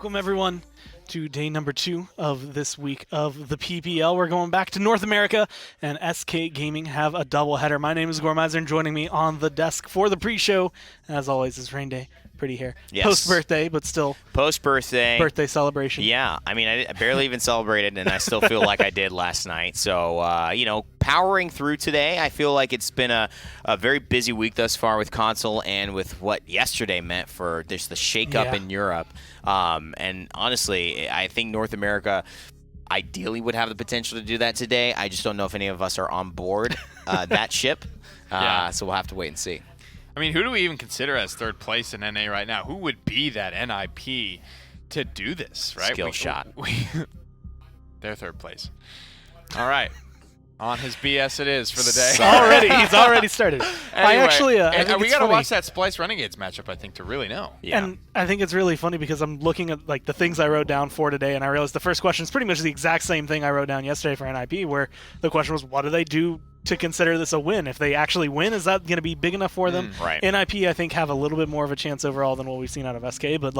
Welcome, everyone, to day number 2 of this week of the PPL. We're going back to North America, and SK Gaming have a doubleheader. My name is Gormizer, and joining me on the desk for the pre-show, as always, is Rain Day. Pretty hair. Yes. Post-birthday, but still. Post-birthday. Birthday celebration. Yeah. I mean, I barely even celebrated, and I still feel like I did last night. So, powering through today, I feel like it's been a very busy week thus far with console and with what yesterday meant for just the shakeup in Europe. And honestly, I think North America ideally would have the potential to do that today. I just don't know if any of us are on board that ship. So we'll have to wait and see. I mean, who do we even consider as third place in NA right now? Who would be that NIP to do this, right? Skill shot. They're third place. All right. On his BS it is for the day. He's already started. Anyway, I think we got to watch that Splice Renegades matchup, I think, to really know. Yeah. And I think it's really funny because I'm looking at the things I wrote down for today, and I realized the first question is pretty much the exact same thing I wrote down yesterday for NIP, where the question was, what do they do to consider this a win? If they actually win, is that going to be big enough for them? Right. NIP, I think, have a little bit more of a chance overall than what we've seen out of SK, but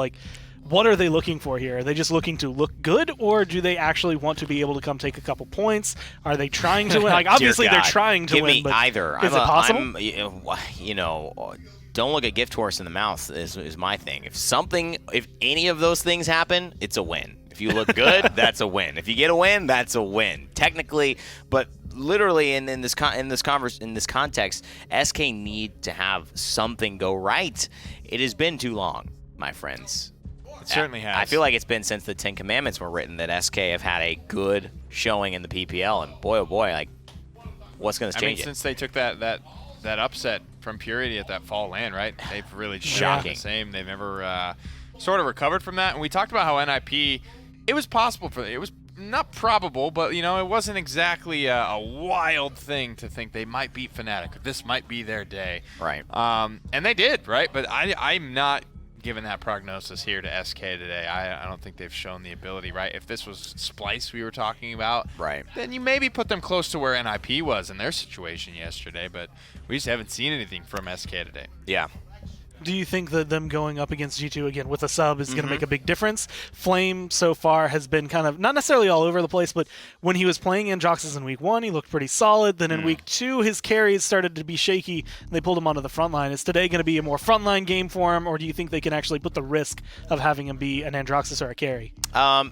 what are they looking for here? Are they just looking to look good, or do they actually want to be able to come take a couple points? Are they trying to win? Obviously they're trying to Give win, me but either. Is it possible? Don't look a gift horse in the mouth is my thing. If any of those things happen, it's a win. If you look good, that's a win. If you get a win, that's a win. Technically, but literally in this context, SK need to have something go right. It has been too long, my friends. It certainly has. I feel like it's been since the Ten Commandments were written that SK have had a good showing in the PPL, and boy, oh boy, what's going to change it? Since they took that upset from Purity at that fall LAN, right? They've really just Shocking. been the same. They've never sort of recovered from that. And we talked about how NIP, it was possible for it was not probable, but it wasn't exactly a wild thing to think they might beat Fnatic. This might be their day, right? And they did, right? But I'm not giving that prognosis here to SK today. I don't think they've shown the ability, right? If this was Splice we were talking about, right, then you maybe put them close to where NIP was in their situation yesterday, but we just haven't seen anything from SK today. Yeah. Do you think that them going up against G2 again with a sub is going to make a big difference? Flame so far has been kind of, not necessarily all over the place, but when he was playing Androxus in week 1, he looked pretty solid. Then in week 2, his carries started to be shaky, and they pulled him onto the front line. Is today going to be a more frontline game for him, or do you think they can actually put the risk of having him be an Androxus or a carry?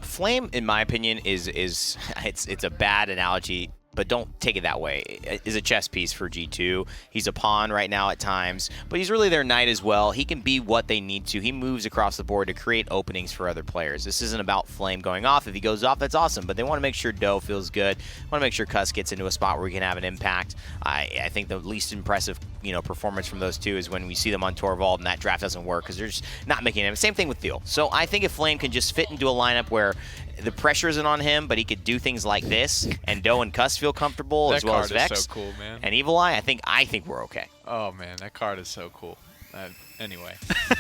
Flame, in my opinion, is it's a bad analogy, but don't take it that way. Is a chess piece for G2. He's a pawn right now at times, but he's really their knight as well. He can be what they need to. He moves across the board to create openings for other players. This isn't about Flame going off. If he goes off, that's awesome, but they want to make sure Doe feels good. Want to make sure Cuss gets into a spot where he can have an impact. I think the least impressive performance from those two is when we see them on Torvald and that draft doesn't work because they're just not making it. Same thing with Theo. So I think if Flame can just fit into a lineup where the pressure isn't on him, but he could do things like this, and Doe and Cuss feel comfortable as well as Vex. That card is so cool, man. And Evil Eye, I think we're okay. Oh man, that card is so cool. Anyway,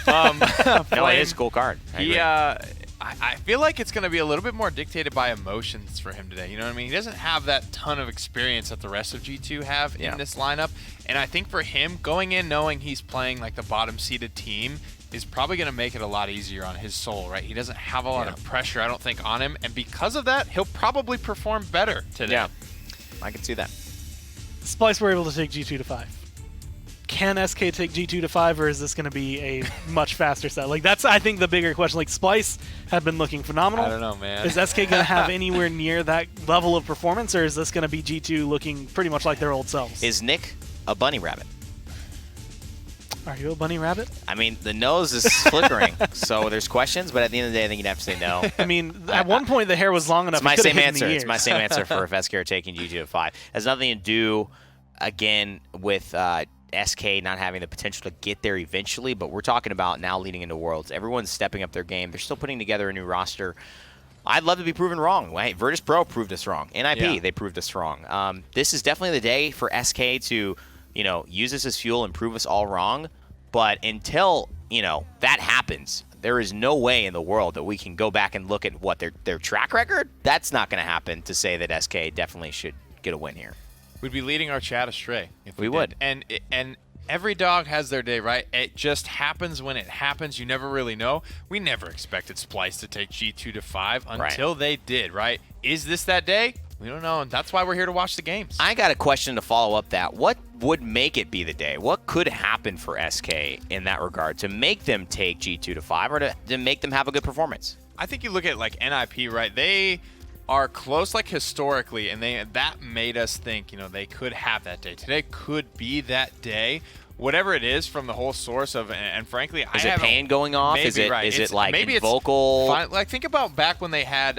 no, it is a cool card. I feel like it's going to be a little bit more dictated by emotions for him today. You know what I mean? He doesn't have that ton of experience that the rest of G2 have in this lineup, and I think for him going in knowing he's playing like the bottom-seeded team is probably going to make it a lot easier on his soul, right? He doesn't have a lot of pressure, I don't think, on him, and because of that, he'll probably perform better today. Yeah, I can see that. Splice were able to take G2 to 5. Can SK take G2 to 5, or is this going to be a much faster set? That's, I think, the bigger question. Splice have been looking phenomenal. I don't know, man. Is SK going to have anywhere near that level of performance, or is this going to be G2 looking pretty much like their old selves? Is Nick a bunny rabbit? Are you a bunny rabbit? I mean, the nose is flickering, so there's questions, but at the end of the day, I think you'd have to say no. I mean, at one point, the hair was long enough. It's my same answer. It's my same answer for if SK are taking G2 to 5. It has nothing to do, again, with SK not having the potential to get there eventually, but we're talking about now leading into Worlds. Everyone's stepping up their game. They're still putting together a new roster. I'd love to be proven wrong. Virtus Pro proved us wrong. NIP, they proved us wrong. This is definitely the day for SK to use this as fuel and prove us all wrong. But until, that happens, there is no way in the world that we can go back and look at what their track record. That's not going to happen to say that SK definitely should get a win here. We'd be leading our chat astray if we would. And every dog has their day, right? It just happens when it happens. You never really know. We never expected Splice to take G2 to 5 until they did, right? Is this that day? We don't know, and that's why we're here to watch the games. I got a question to follow up that. What would make it be the day? What could happen for SK in that regard to make them take G2 to 5 or to make them have a good performance? I think you look at like NIP, right? They are close like historically, and that made us think, they could have that day. Today could be that day. Whatever it is from the whole source of, and frankly, is it pain going off? Maybe, is it right. is it's, it like maybe vocal? Like think about back when they had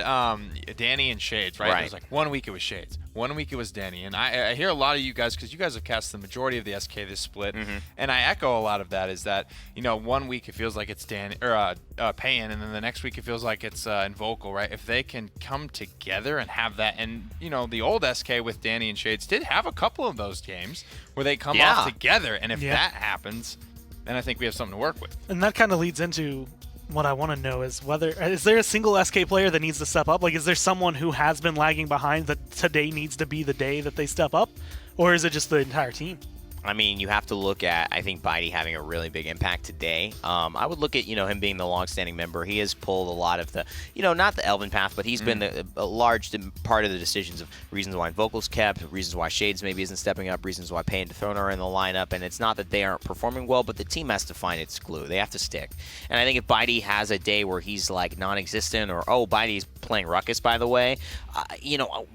Danny and Shades, right? Right. It was like 1 week it was Shades, 1 week it was Danny, and I hear a lot of you guys, because you guys have cast the majority of the SK this split, and I echo a lot of that. Is that 1 week it feels like it's Danny or Pain, and then the next week it feels like it's Invocal, right? If they can come together and have that, and the old SK with Danny and Shades did have a couple of those games where they come off together, and if that happens, then I think we have something to work with. And that kind of leads into what I want to know is is there a single SK player that needs to step up? Like, is there someone who has been lagging behind that today needs to be the day that they step up? Or is it just the entire team? I mean, you have to look at, I think, Bitey having a really big impact today. I would look at, him being the long-standing member. He has pulled a lot of the, not the Elven path, but he's been a large part of the decisions of reasons why Vocals kept, reasons why Shades maybe isn't stepping up, reasons why Pay and Dethrone are in the lineup. And it's not that they aren't performing well, but the team has to find its glue. They have to stick. And I think if Bitey has a day where he's like non-existent, or, Bitey's playing Ruckus, by the way,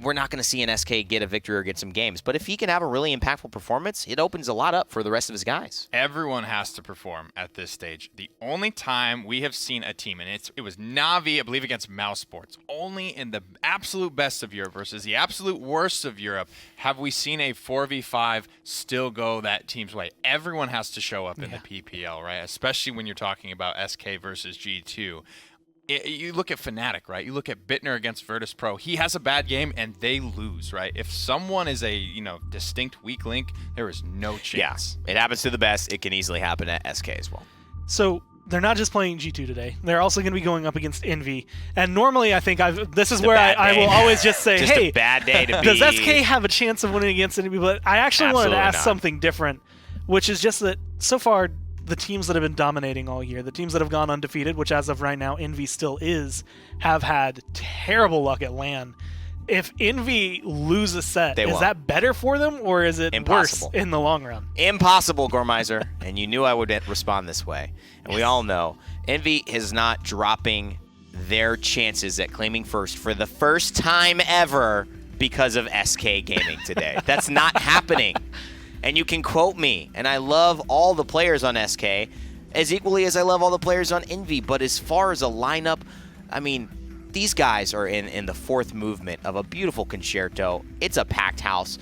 we're not going to see an SK get a victory or get some games. But if he can have a really impactful performance, it opens a lot up for the rest of his guys. Everyone has to perform at this stage. The only time we have seen a team, and it was Na'Vi, I believe, against Mouse Sports, only in the absolute best of Europe versus the absolute worst of Europe have we seen a 4v5 still go that team's way. Everyone has to show up in the PPL, right? Especially when you're talking about SK versus G2. You look at Fnatic, right? You look at Bittner against Virtus Pro. He has a bad game, and they lose, right? If someone is a distinct weak link, there is no chance. Yeah, it happens to the best. It can easily happen at SK as well. So they're not just playing G2 today. They're also going to be going up against Envy. And normally, I think this is where I will always just say, just hey, a bad day to be. Does SK have a chance of winning against Envy? But I actually wanted to ask something different, which is just that so far, the teams that have been dominating all year, the teams that have gone undefeated, which as of right now Envy still is, have had terrible luck at LAN. If Envy lose a set, is that better for them, or is it worse in the long run? Impossible, Gormizer. And you knew I would respond this way. And we all know Envy is not dropping their chances at claiming first for the first time ever because of SK Gaming today. That's not happening. And you can quote me, and I love all the players on SK as equally as I love all the players on Envy. But as far as a lineup, I mean, these guys are in the fourth movement of a beautiful concerto. It's a packed house.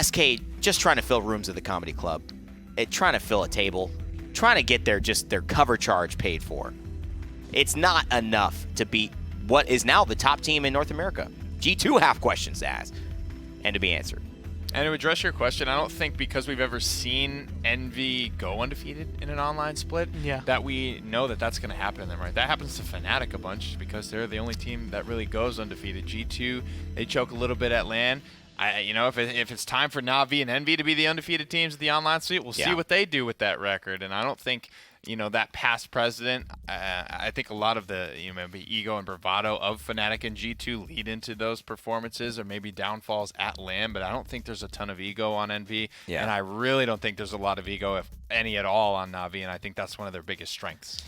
SK just trying to fill rooms at the comedy club, trying to fill a table, trying to get their cover charge paid for. It's not enough to beat what is now the top team in North America. G2 have questions to ask and to be answered. And to address your question, I don't think because we've ever seen Envy go undefeated in an online split that we know that that's going to happen to them, right? That happens to Fnatic a bunch because they're the only team that really goes undefeated. G2, they choke a little bit at LAN. If it's time for Na'Vi and Envy to be the undefeated teams of the online suite, we'll see what they do with that record. And I don't think that past precedent, I think a lot of the maybe ego and bravado of Fnatic and G2 lead into those performances or maybe downfalls at LAN, but I don't think there's a ton of ego on Envy, and I really don't think there's a lot of ego, if any at all, on Na'Vi, and I think that's one of their biggest strengths.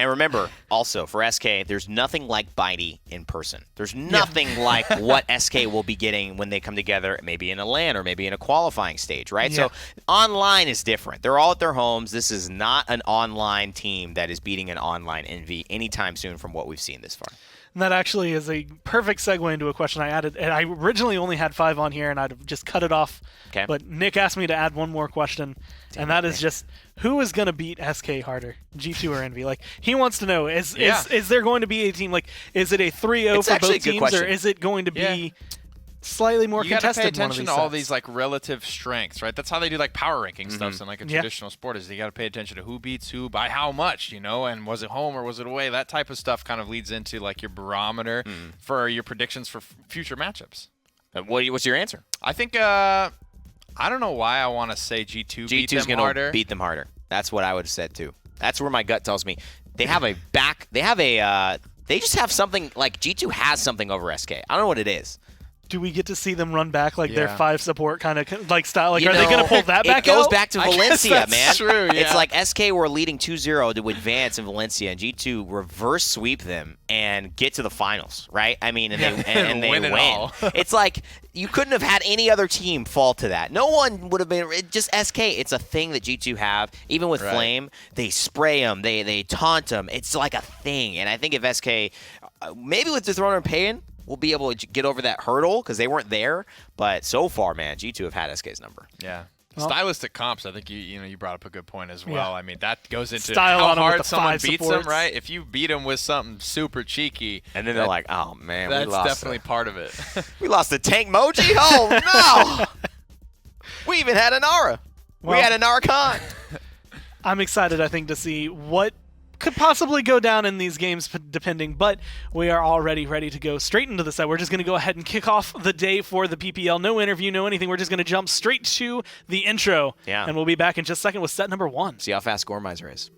And remember, also, for SK, there's nothing like Bitey in person. There's nothing like what SK will be getting when they come together, maybe in a LAN or maybe in a qualifying stage, right? So online is different. They're all at their homes. This is not an online team that is beating an online Envy anytime soon from what we've seen this far. And that actually is a perfect segue into a question I added. And I originally only had 5 on here, and I'd just cut it off. Okay. But Nick asked me to add one more question, and that is just, who is going to beat SK harder, G2 or Envy? Like, he wants to know, is there going to be a team, like, is it a 3-0 for both teams, or is it going to be slightly more contested? You got to pay attention to all sets? these like relative strengths, right? That's how they do like power ranking stuff in like a traditional sport. Is you got to pay attention to who beats who by how much, and was it home or was it away? That type of stuff kind of leads into like your barometer for your predictions for future matchups. What's your answer? I think I don't know why I want to say G2 beat G2's them gonna harder. beat them harder. That's what I would have said too. That's where my gut tells me they have a back. They have a. They just have something like G2 has something over SK. I don't know what it is. Do we get to see them run back like their 5 support kind of like style? Like, You are they know, going to pull that back It goes out? back to I guess Valencia, that's man. true, yeah. It's like SK were leading 2-0 to advance in Valencia, and G2 reverse sweep them and get to the finals, right? I mean, and they Win it all. It's like you couldn't have had any other team fall to that. No one would have been. Just SK. It's a thing that G2 have. Even with Flame, they spray them, they taunt them. It's like a thing. And I think if SK, maybe with Dethroner and Payan, we'll be able to get over that hurdle because they weren't there. But so far, man, G2 have had SK's number. Yeah. Well, Stylistic comps, I think you brought up a good point as well. Yeah. I mean, that goes into Style how on 'em with hard the someone 5 beats supports. them, right? If you beat them with something super cheeky, And then they're like, oh, man, we that's lost. definitely part of it. We lost the tank Moji? Oh, no! We even had an Aura. We Well- had an Archon. I'm excited, I think, to see what could possibly go down in these games, depending, but we are already ready to go straight into the set. We're just going to go ahead and kick off the day for the PPL. No interview, no anything. We're just going to jump straight to the intro, Yeah. and we'll be back in just a second with set number 1. See how fast Gormizer is.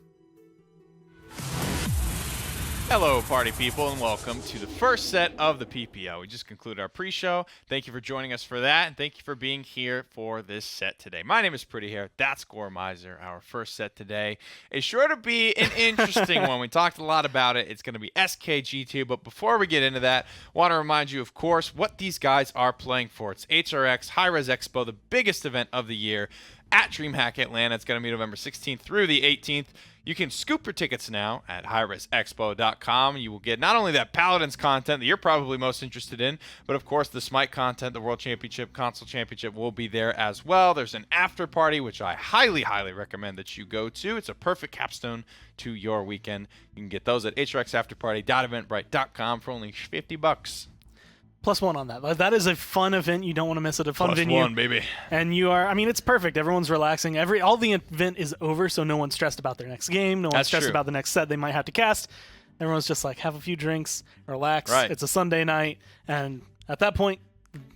Hello, party people, and welcome to the first set of the PPL. We just concluded our pre-show. Thank you for joining us for that, and thank you for being here for this set today. My name is Pretty Hair. That's Gormizer. Our first set today is sure to be an interesting one. We talked a lot about it. It's going to be SKG2, but before we get into that, I want to remind you, of course, what these guys are playing for. It's HRX High-Res Expo, the biggest event of the year at DreamHack Atlanta. It's going to be November 16th through the 18th. You can scoop your tickets now at highresexpo.com. You will get not only that Paladins content that you're probably most interested in, but of course the Smite content, the World Championship, Console Championship will be there as well. There's an after party, which I highly, highly recommend that you go to. It's a perfect capstone to your weekend. You can get those at hrxafterparty.eventbrite.com for only $50. +1 on that. That is a fun event. You don't want to miss it. A fun venue. +1, baby. And you are, I mean, it's perfect. Everyone's relaxing. All the event is over, so no one's stressed about their next game. No one's That's stressed true. about the next set they might have to cast. Everyone's just like, have a few drinks, relax. Right. It's a Sunday night, and at that point,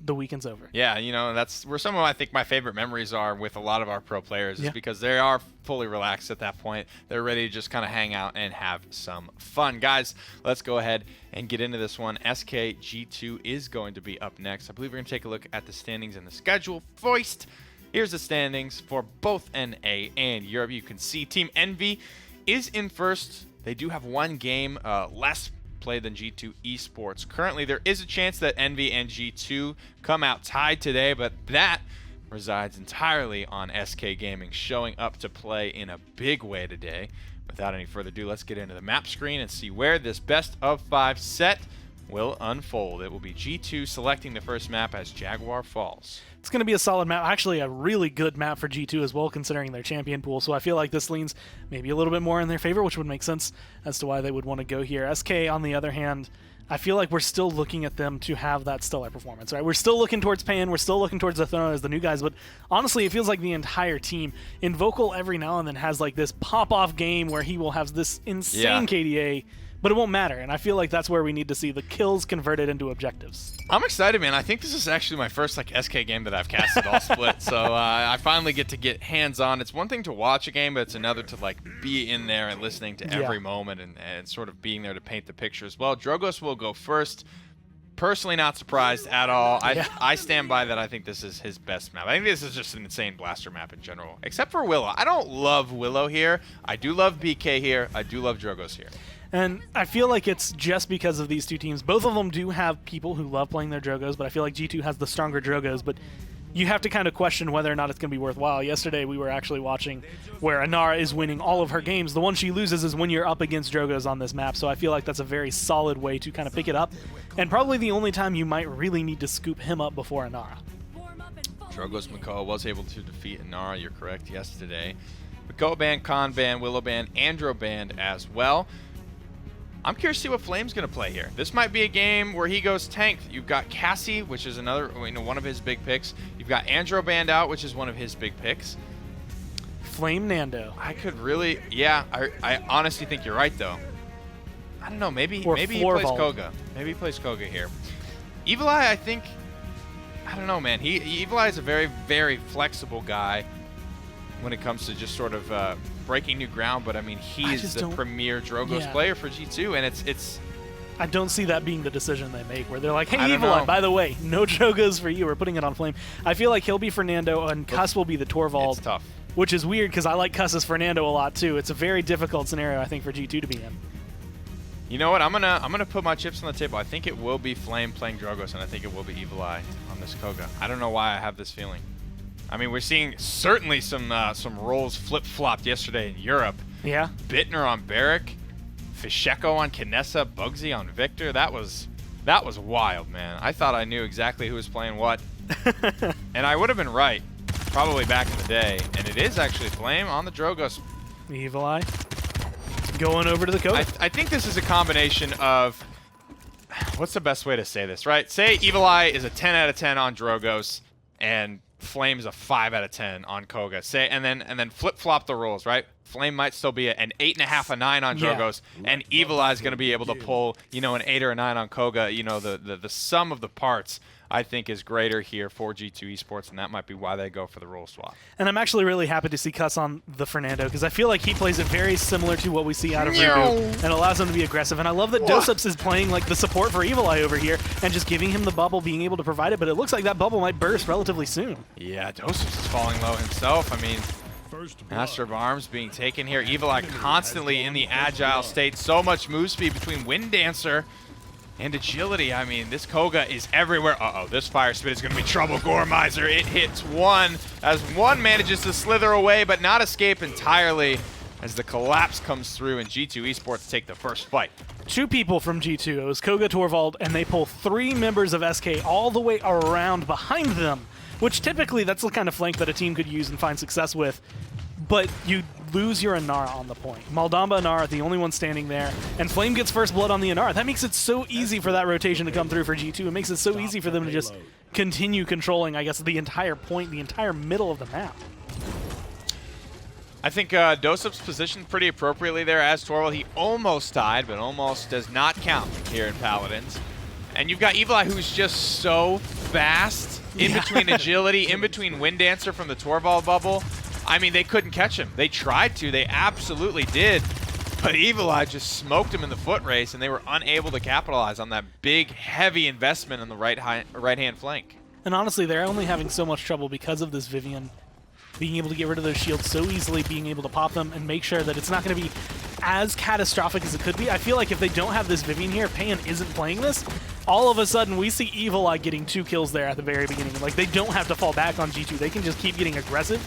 the weekend's over. Yeah, you know, that's where some of I think my favorite memories are with a lot of our pro players is Yeah. because they are fully relaxed at that point. They're ready to just kind of hang out and have some fun. Guys, let's go ahead and get into this one. SKG2 is going to be up next. I believe we're going to take a look at the standings and the schedule first. Here's the standings for both NA and Europe. You can see Team Envy is in first. They do have one game less play than G2 Esports. Currently, there is a chance that Envy and G2 come out tied today, but that resides entirely on SK Gaming showing up to play in a big way today. Without any further ado, let's get into the map screen and see where this best of 5 set will unfold. It will be G2 selecting the first map as Jaguar Falls. It's going to be a solid map, actually a really good map for G2 as well, considering their champion pool. So I feel like this leans maybe a little bit more in their favor, which would make sense as to why they would want to go here. SK, on the other hand, I feel like we're still looking at them to have that stellar performance, right? We're still looking towards Payan, we're still looking towards Dethroner as the new guys, but honestly, it feels like the entire team, Invocal every now and then has like this pop-off game where he will have this insane KDA, but it won't matter, and I feel like that's where we need to see the kills converted into objectives. I'm excited, man. I think this is actually my first SK game that I've casted all split, so I finally get to get hands-on. It's one thing to watch a game, but it's another to be in there and listening to every moment and sort of being there to paint the picture as well. Drogos will go first. Personally, not surprised at all. I stand by that. I think this is his best map. I think this is just an insane blaster map in general, except for Willow. I don't love Willow here. I do love BK here. I do love Drogos here. And I feel like it's just because of these two teams. Both of them do have people who love playing their Drogos, but I feel like G2 has the stronger Drogos, but you have to kind of question whether or not it's going to be worthwhile. Yesterday, we were actually watching where Inara is winning all of her games. The one she loses is when you're up against Drogos on this map, so I feel like that's a very solid way to kind of pick it up, and probably the only time you might really need to scoop him up before Inara. Drogos Makoa was able to defeat Inara, you're correct, yesterday. Makoa banned, Khan banned, Willow banned, Andro banned as well. I'm curious to see what Flame's going to play here. This might be a game where he goes tank. You've got Cassie, which is another, one of his big picks. You've got Andro banned out, which is one of his big picks. Flame Nando. I could really, I honestly think you're right, though. I don't know, maybe he plays Florvald. Koga. Maybe he plays Koga here. Evil Eye, I think, I don't know, man. Evil Eye is a very, very flexible guy when it comes to just sort of breaking new ground. But I mean, he is the premier Drogoz player for G2, and it's. I don't see that being the decision they make, where they're like, hey, Evil Eye, by the way, no Drogoz for you. We're putting it on Flame. I feel like he'll be Fernando, and Cuss will be the Torvald. It's tough. Which is weird, because I like Cuss as Fernando a lot, too. It's a very difficult scenario, I think, for G2 to be in. You know what? I'm gonna put my chips on the table. I think it will be Flame playing Drogoz, and I think it will be Evil Eye on this Koga. I don't know why I have this feeling. I mean, we're seeing certainly some roles flip-flopped yesterday in Europe. Yeah. Bittner on Barrick. Fisheko on Kinessa, Bugsy on Victor. That was wild, man. I thought I knew exactly who was playing what. And I would have been right, probably back in the day. And it is actually Flame on the Drogoz. Evil Eye going over to the Koga. I think this is a combination of, what's the best way to say this, right? Say Evil Eye is a 10 out of 10 on Drogoz, and Flame is a 5 out of 10 on Koga. Say, and then flip-flop the roles, right? Flame might still be an 8.5, a 9 on Drogoz, and Evil Eye is going to be able to pull, an 8 or a 9 on Koga. The sum of the parts, I think, is greater here for G2 Esports, and that might be why they go for the role swap. And I'm actually really happy to see Cuss on the Fernando, because I feel like he plays it very similar to what we see out of Rubu, and allows him to be aggressive. And I love that Dosups is playing like the support for Evil Eye over here, and just giving him the bubble, being able to provide it, but it looks like that bubble might burst relatively soon. Yeah, Dosups is falling low himself. I mean, Master of Arms being taken here. Evil Eye constantly in the agile state. So much move speed between Wind Dancer and agility. I mean, this Koga is everywhere. Uh-oh, this Fire Spit is going to be trouble. Gormizer, it hits one as one manages to slither away, but not escape entirely as the collapse comes through, and G2 Esports take the first fight. 2 people from G2. It was Koga, Torvald, and they pull 3 members of SK all the way around behind them, which typically that's the kind of flank that a team could use and find success with. But you lose your Inara on the point. Maldamba and Inara are the only ones standing there, and Flame gets first blood on the Inara. That makes it so easy for that rotation to come through for G2. It makes it so easy for them to just continue controlling, I guess, the entire point, the entire middle of the map. I think Dosups positioned pretty appropriately there as Torvald. He almost died, but almost does not count here in Paladins. And you've got Evil Eye, who's just so fast, in between agility, in between Wind Dancer from the Torvald bubble. I mean, they couldn't catch him. They tried to. They absolutely did. But Evil Eye just smoked him in the foot race, and they were unable to capitalize on that big, heavy investment in the right-hand flank. And honestly, they're only having so much trouble because of this Vivian being able to get rid of those shields so easily, being able to pop them and make sure that it's not going to be as catastrophic as it could be. I feel like if they don't have this Vivian here, Pan isn't playing this, all of a sudden we see Evil Eye getting 2 kills there at the very beginning. Like, they don't have to fall back on G2. They can just keep getting aggressive.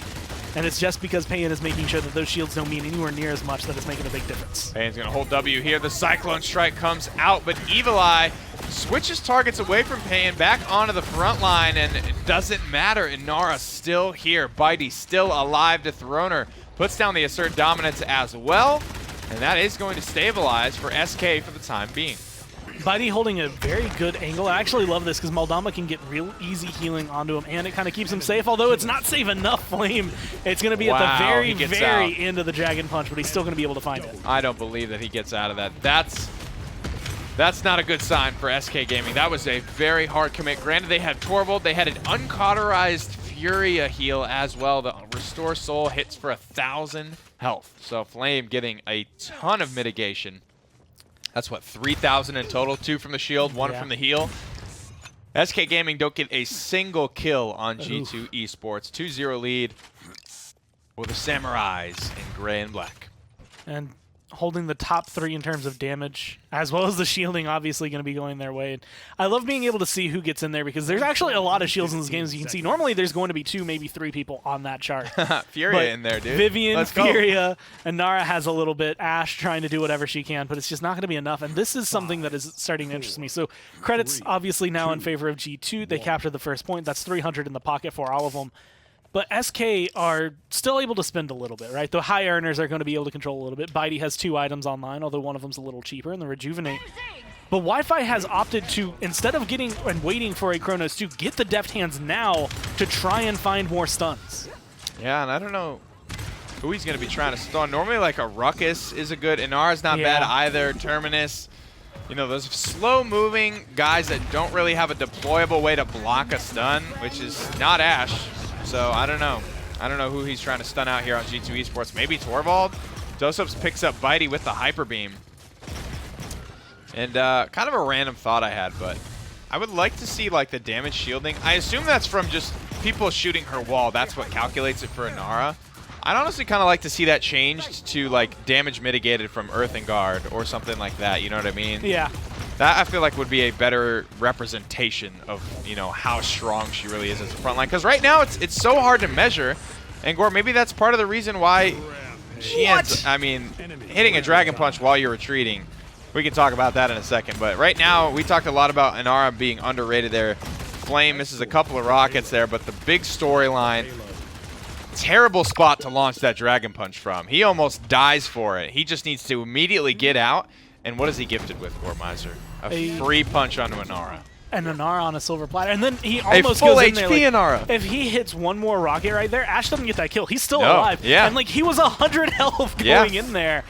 And it's just because Payan is making sure that those shields don't mean anywhere near as much that it's making a big difference. Payan's going to hold W here. The Cyclone Strike comes out, but Evil Eye switches targets away from Payan back onto the front line, and it doesn't matter. Inara still here. Bitey still alive. Dethroner puts down the Assert Dominance as well, and that is going to stabilize for SK for the time being. Bitey holding a very good angle. I actually love this because Maldama can get real easy healing onto him, and it kind of keeps him safe, although it's not safe enough, Flame. It's going to be at the very, very end of the Dragon Punch, but he's still going to be able to find it. I don't believe that he gets out of that. That's not a good sign for SK Gaming. That was a very hard commit. Granted, they had Torvald. They had an uncauterized Furia heal as well. The Restore Soul hits for 1,000 health. So Flame getting a ton of mitigation. That's what, 3,000 in total, 2 from the shield, 1 from the heal. SK Gaming don't get a single kill on G2 Esports. 2-0 lead with the Samurais in gray and black. And holding the top 3 in terms of damage, as well as the shielding obviously going to be going their way. I love being able to see who gets in there because there's actually a lot of shields in this game, as you can see. Normally there's going to be 2, maybe 3 people on that chart. Furia in there, dude. Vivian, Furia, and Nara has a little bit. Ash trying to do whatever she can, but it's just not going to be enough. And this is something that is starting to interest me. So credits obviously now in favor of G2. They captured the first point. That's 300 in the pocket for all of them. But SK are still able to spend a little bit, right? The high earners are going to be able to control a little bit. Bitey has 2 items online, although one of them's a little cheaper, and the Rejuvenate. But Wi-Fi has opted to, instead of getting and waiting for a Chronos 2, get the Deft Hands now to try and find more stuns. Yeah, and I don't know who he's going to be trying to stun. Normally, like, a Ruckus is a good... Inara's not bad either. Terminus. You know, those slow-moving guys that don't really have a deployable way to block a stun, which is not Ash. So I don't know. I don't know who he's trying to stun out here on G2 Esports. Maybe Torvald? Dosops picks up Bitey with the Hyper Beam. And kind of a random thought I had, but I would like to see like the damage shielding. I assume that's from just people shooting her wall. That's what calculates it for Inara. I'd honestly kind of like to see that changed to like damage mitigated from Earth and Guard or something like that. You know what I mean? Yeah. That I feel like would be a better representation of, you know, how strong she really is as a frontline. Because right now it's so hard to measure. And Gore, maybe that's part of the reason why she ends, I mean, hitting a Dragon Punch while you're retreating. We can talk about that in a second. But right now, we talked a lot about Inara being underrated there. Flame misses a couple of rockets there, but the big storyline, terrible spot to launch that Dragon Punch from. He almost dies for it. He just needs to immediately get out. And what is he gifted with, Gormizer? A free punch onto Inara. And Inara on a silver platter. And then he almost full goes in HP there. Like, Inara. if he hits one more rocket right there, Ash doesn't get that kill. He's still No, alive. yeah. And like he was 100 health going in there.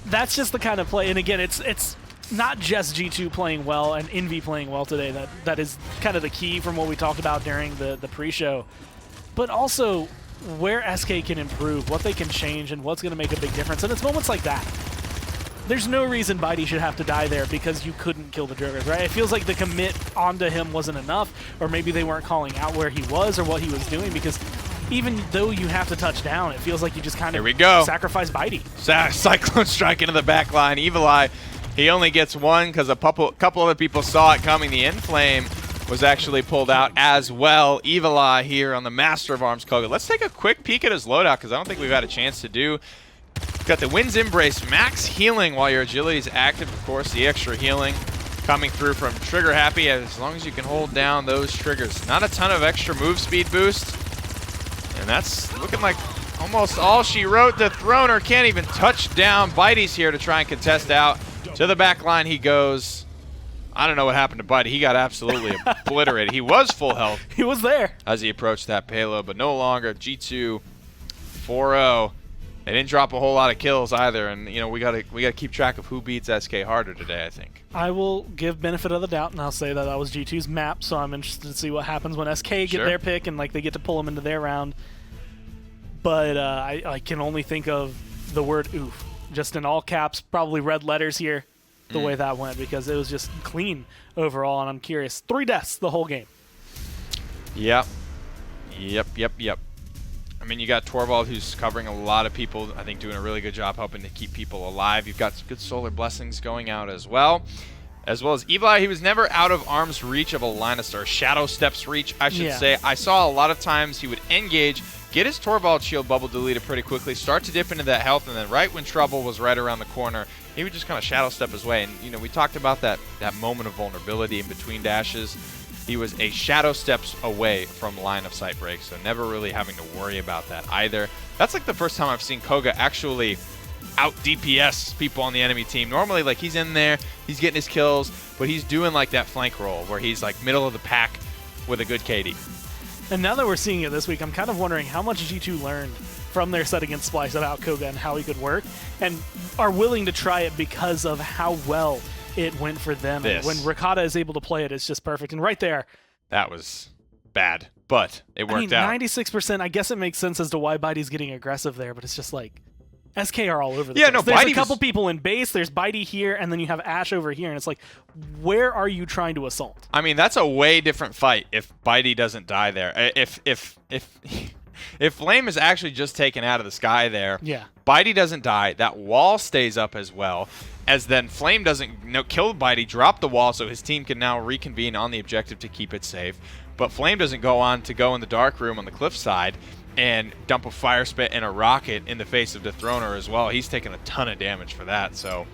That's just the kind of play. And again, it's not just G2 playing well and Envy playing well today. That is kind of the key from what we talked about during the pre-show. But also where SK can improve, what they can change, and what's going to make a big difference. And it's moments like that. There's no reason Bitey should have to die there because you couldn't kill the Jokers, right? It feels like the commit onto him wasn't enough, or maybe they weren't calling out where he was or what he was doing, because even though you have to touch down, it feels like you just kind of sacrifice Bitey. Cyclone Strike into the back line. Evil Eye, he only gets one because a couple other people saw it coming. The Inflame was actually pulled out as well. Evil Eye here on the Master of Arms Koga. Let's take a quick peek at his loadout because I don't think we've had a chance to do. Got the Wind's Embrace, max healing while your agility is active. Of course, the extra healing coming through from Trigger Happy as long as you can hold down those triggers. Not a ton of extra move speed boost. And that's looking like almost all she wrote. The Throner can't even touch down. Bitey's here to try and contest out. To the back line he goes. I don't know what happened to Bitey. He got absolutely obliterated. He was full health. He was there. As he approached that payload, but no longer. G2 4-0. They didn't drop a whole lot of kills either, and you know we gotta keep track of who beats SK harder today, I think. I will give benefit of the doubt, and I'll say that was G2's map, so I'm interested to see what happens when SK get their pick and like they get to pull them into their round. But I can only think of the word oof, just in all caps, probably red letters here, the way that went, because it was just clean overall, and I'm curious. 3 deaths the whole game. Yep. I mean, you got Torvald, who's covering a lot of people, I think doing a really good job helping to keep people alive. You've got some good Solar Blessings going out as well as Evil Eye. He was never out of arm's reach of a Linus, or Shadow Steps reach, I should say. I saw a lot of times he would engage, get his Torvald shield bubble deleted pretty quickly, start to dip into that health, and then right when trouble was right around the corner, he would just kind of Shadow Step his way. And, you know, we talked about that moment of vulnerability in between dashes. He was a shadow steps away from line of sight break, so never really having to worry about that either. That's like the first time I've seen Koga actually out DPS people on the enemy team. Normally, like, he's in there, he's getting his kills, but he's doing like that flank roll where he's like middle of the pack with a good KD. And now that we're seeing it this week, I'm kind of wondering how much G2 learned from their set against Splice about Koga and how he could work, and are willing to try it because of how well it went for them. And when Ricotta is able to play it, it's just perfect. And right there, that was bad, but it worked out. 96%. I guess it makes sense as to why Bitey's getting aggressive there, but it's just like SK are all over the place. There's a couple people in base. There's Bitey here, and then you have Ash over here, and it's like, where are you trying to assault? I mean, that's a way different fight if Bitey doesn't die there. If Flame is actually just taken out of the sky there, Bitey doesn't die. That wall stays up as well. As then Flame doesn't kill Bitey, drop the wall, so his team can now reconvene on the objective to keep it safe. But Flame doesn't go on to go in the dark room on the cliffside and dump a fire spit and a rocket in the face of Dethroner as well. He's taken a ton of damage for that. So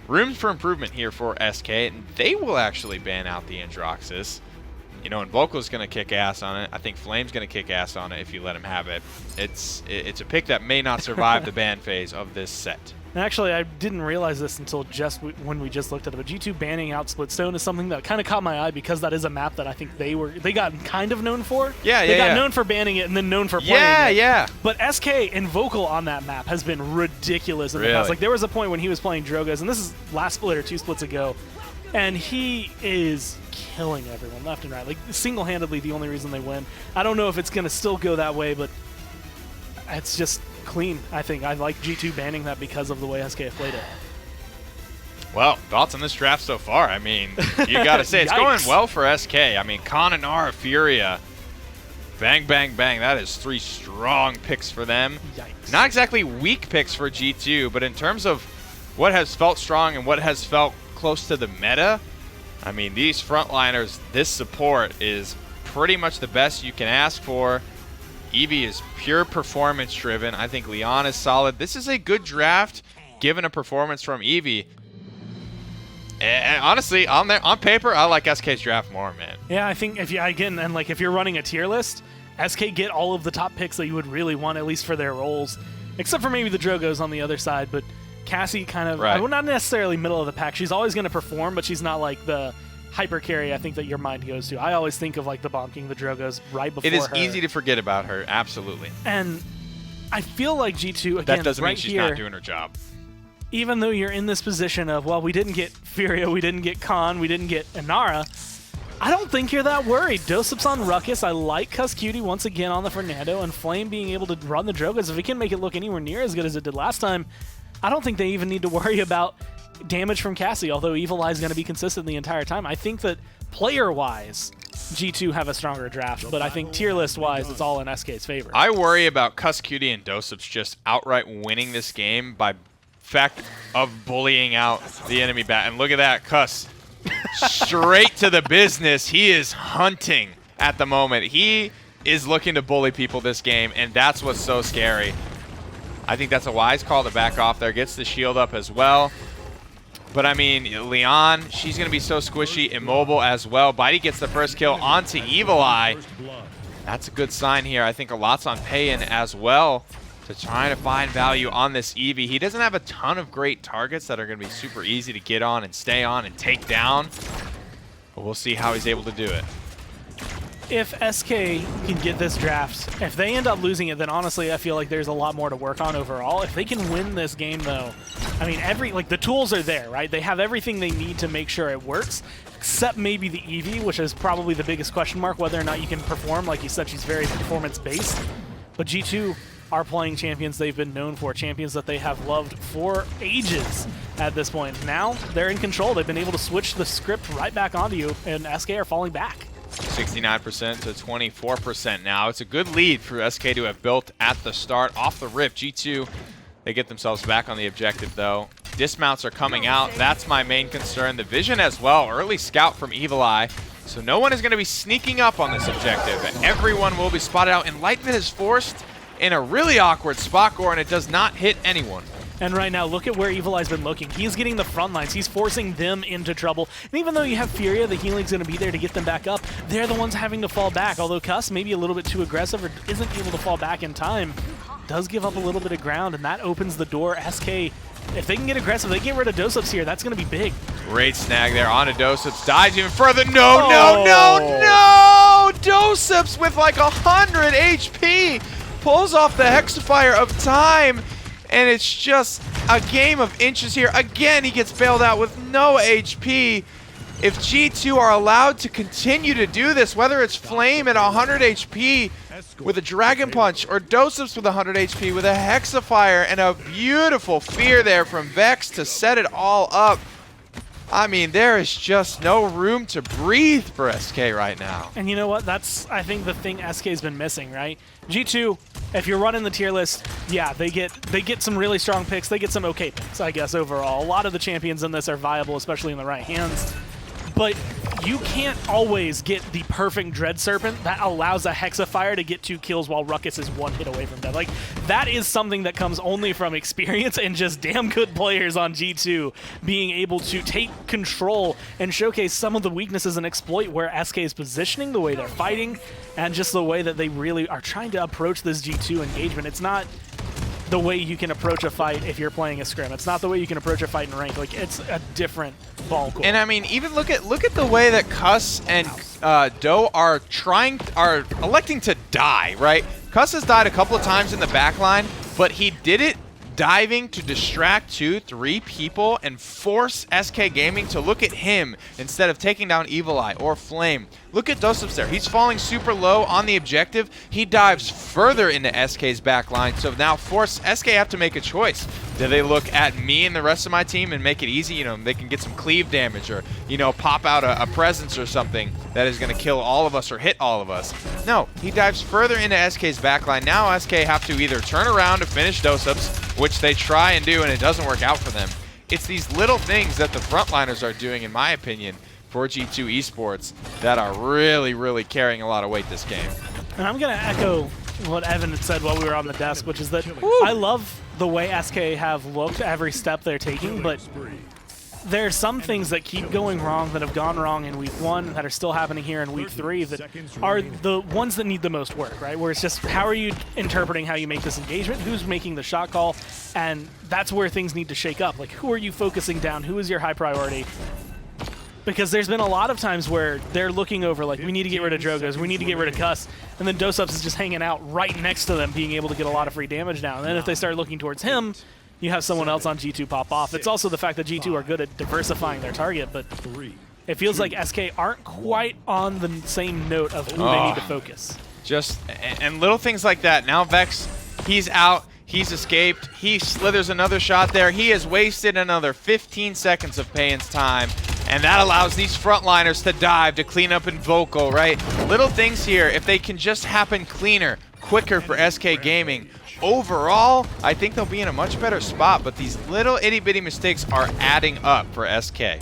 room for improvement here for SK, and they will actually ban out the Androxus. You know, and Vocal's going to kick ass on it. I think Flame's going to kick ass on it if you let him have it. It's a pick that may not survive the ban phase of this set. And actually, I didn't realize this until just when we just looked at it, but G2 banning out Splitstone is something that kind of caught my eye because that is a map that I think they got kind of known for. Yeah, They got known for banning it and then known for playing it. Yeah. But SK and Vocal on that map has been ridiculous in the Really? past. Like, there was a point when he was playing Drogas, and this is last split or 2 splits ago, and he is killing everyone left and right. Like, single-handedly the only reason they win. I don't know if it's going to still go that way, but it's just clean, I think. I like G2 banning that because of the way SK have played it. Well, thoughts on this draft so far? I mean, you got to say, it's going well for SK. I mean, Kananara, Furia, bang, bang, bang. That is 3 strong picks for them. Yikes. Not exactly weak picks for G2, but in terms of what has felt strong and what has felt close to the meta, I mean, these frontliners, this support is pretty much the best you can ask for. Eevee is pure performance driven. I think Leon is solid. This is a good draft given a performance from Eevee. And honestly, on paper, I like SK's draft more, man. Yeah, I think if you're running a tier list, SK get all of the top picks that you would really want, at least for their roles, except for maybe the Drogos on the other side. But Cassie kind of, right. well, not necessarily middle of the pack. She's always going to perform, but she's not like the hyper carry I think that your mind goes to. I always think of like the Bomb King, the Drogos right before her. It is easy to forget about her, absolutely. And I feel like G2, again, that doesn't right mean she's here, not doing her job. even though you're in this position of, well, we didn't get Furia, we didn't get Khan, we didn't get Inara, I don't think you're that worried. Dosup's on Ruckus. I like Cutie once again on the Fernando, and Flame being able to run the Drogas. If he can make it look anywhere near as good as it did last time, I don't think they even need to worry about damage from Cassie, although Evil Eye is going to be consistent the entire time. I think that player-wise, G2 have a stronger draft, but I think tier list-wise, it's all in SK's favor. I worry about Cutie and Dosup's just outright winning this game by fact of bullying out the enemy bat. And look at that, Cuss. Straight to the business. He is hunting at the moment. He is looking to bully people this game, and that's what's so scary. I think that's a wise call to back off there. Gets the shield up as well. But, I mean, Leon, she's going to be so squishy, immobile as well. Bitey gets the first kill onto Evil Eye. That's a good sign here. I think a lot's on Payin as well to try to find value on this Eevee. He doesn't have a ton of great targets that are going to be super easy to get on and stay on and take down. But we'll see how he's able to do it. If SK can get this draft, if they end up losing it, then honestly, I feel like there's a lot more to work on overall. If they can win this game, though, I mean, the tools are there, right? They have everything they need to make sure it works, except maybe the Eevee, which is probably the biggest question mark, whether or not you can perform. Like you said, she's very performance-based. But G2 are playing champions they've been known for, champions that they have loved for ages at this point. Now, they're in control. They've been able to switch the script right back onto you, and SK are falling back. 69% to 24% now. It's a good lead for SK to have built at the start. Off the rip, G2, they get themselves back on the objective, though. Dismounts are coming out. That's my main concern. The vision as well. Early scout from Evil Eye. So no one is going to be sneaking up on this objective. Everyone will be spotted out. Enlightenment is forced in a really awkward spot, Goran. It does not hit anyone. And right now, look at where Evil Eye's been looking. He's getting the front lines. He's forcing them into trouble. And even though you have Furia, the healing's going to be there to get them back up, they're the ones having to fall back. Although Cuss, maybe a little bit too aggressive or isn't able to fall back in time, does give up a little bit of ground, and that opens the door. SK, if they can get aggressive, they get rid of Dosups here. That's going to be big. Great snag there onto Dosups. Dives even further. No! Dosups with like 100 HP pulls off the Hexafire of time. And it's just a game of inches here. Again, he gets bailed out with no HP. If G2 are allowed to continue to do this, whether it's Flame at 100 HP with a Dragon Punch or Dosups with 100 HP with a Hexafire and a beautiful Fear there from Vex to set it all up, I mean, there is just no room to breathe for SK right now. And you know what? That's, I think, the thing SK's been missing, right? G2, if you're running the tier list, yeah, they get some really strong picks. They get some okay picks, I guess, overall. A lot of the champions in this are viable, especially in the right hands. But you can't always get the perfect Dread Serpent that allows a Hexafire to get 2 kills while Ruckus is 1 hit away from death. Like, that is something that comes only from experience and just damn good players on G2 being able to take control and showcase some of the weaknesses and exploit where SK is positioning, the way they're fighting, and just the way that they really are trying to approach this G2 engagement. It's not the way you can approach a fight if you're playing a scrim. It's not the way you can approach a fight in ranked. Like, it's a different ball core. And I mean, even look at the way that Cuss and Doe are electing to die, right? Cuss has died a couple of times in the back line, but he did it diving to distract 2-3 people and force SK Gaming to look at him instead of taking down Evil Eye or Flame. Look at Dosup's there. He's falling super low on the objective. He dives further into SK's back line, so now SK have to make a choice. Do they look at me and the rest of my team and make it easy? You know, they can get some cleave damage or, you know, pop out a presence or something that is going to kill all of us or hit all of us. No, he dives further into SK's backline. Now SK have to either turn around to finish Dosups, which they try and do, and it doesn't work out for them. It's these little things that the frontliners are doing, in my opinion, for G2 Esports that are really, really carrying a lot of weight this game. And I'm going to echo what Evan had said while we were on the desk, which is that I love the way SK have looked every step they're taking, but there are some things that keep going wrong, that have gone wrong in week 1, that are still happening here in week 3, that are the ones that need the most work, right? Where it's just, how are you interpreting how you make this engagement? Who's making the shot call? And that's where things need to shake up. Like, who are you focusing down? Who is your high priority? Because there's been a lot of times where they're looking over, like, we need to get rid of Drogos, we need to get rid of Cuss, and then Dosups is just hanging out right next to them, being able to get a lot of free damage now. And then if they start looking towards him, you have someone else on G2 pop off. It's also the fact that G2 are good at diversifying their target, but it feels like SK aren't quite on the same note of who they need to focus. And little things like that. Now Vex, he's out. He's escaped. He slithers another shot there. He has wasted another 15 seconds of Payan's time. And that allows these frontliners to dive to clean up in Vocal, right? Little things here, if they can just happen cleaner, quicker for SK Gaming, overall, I think they'll be in a much better spot, but these little itty-bitty mistakes are adding up for SK.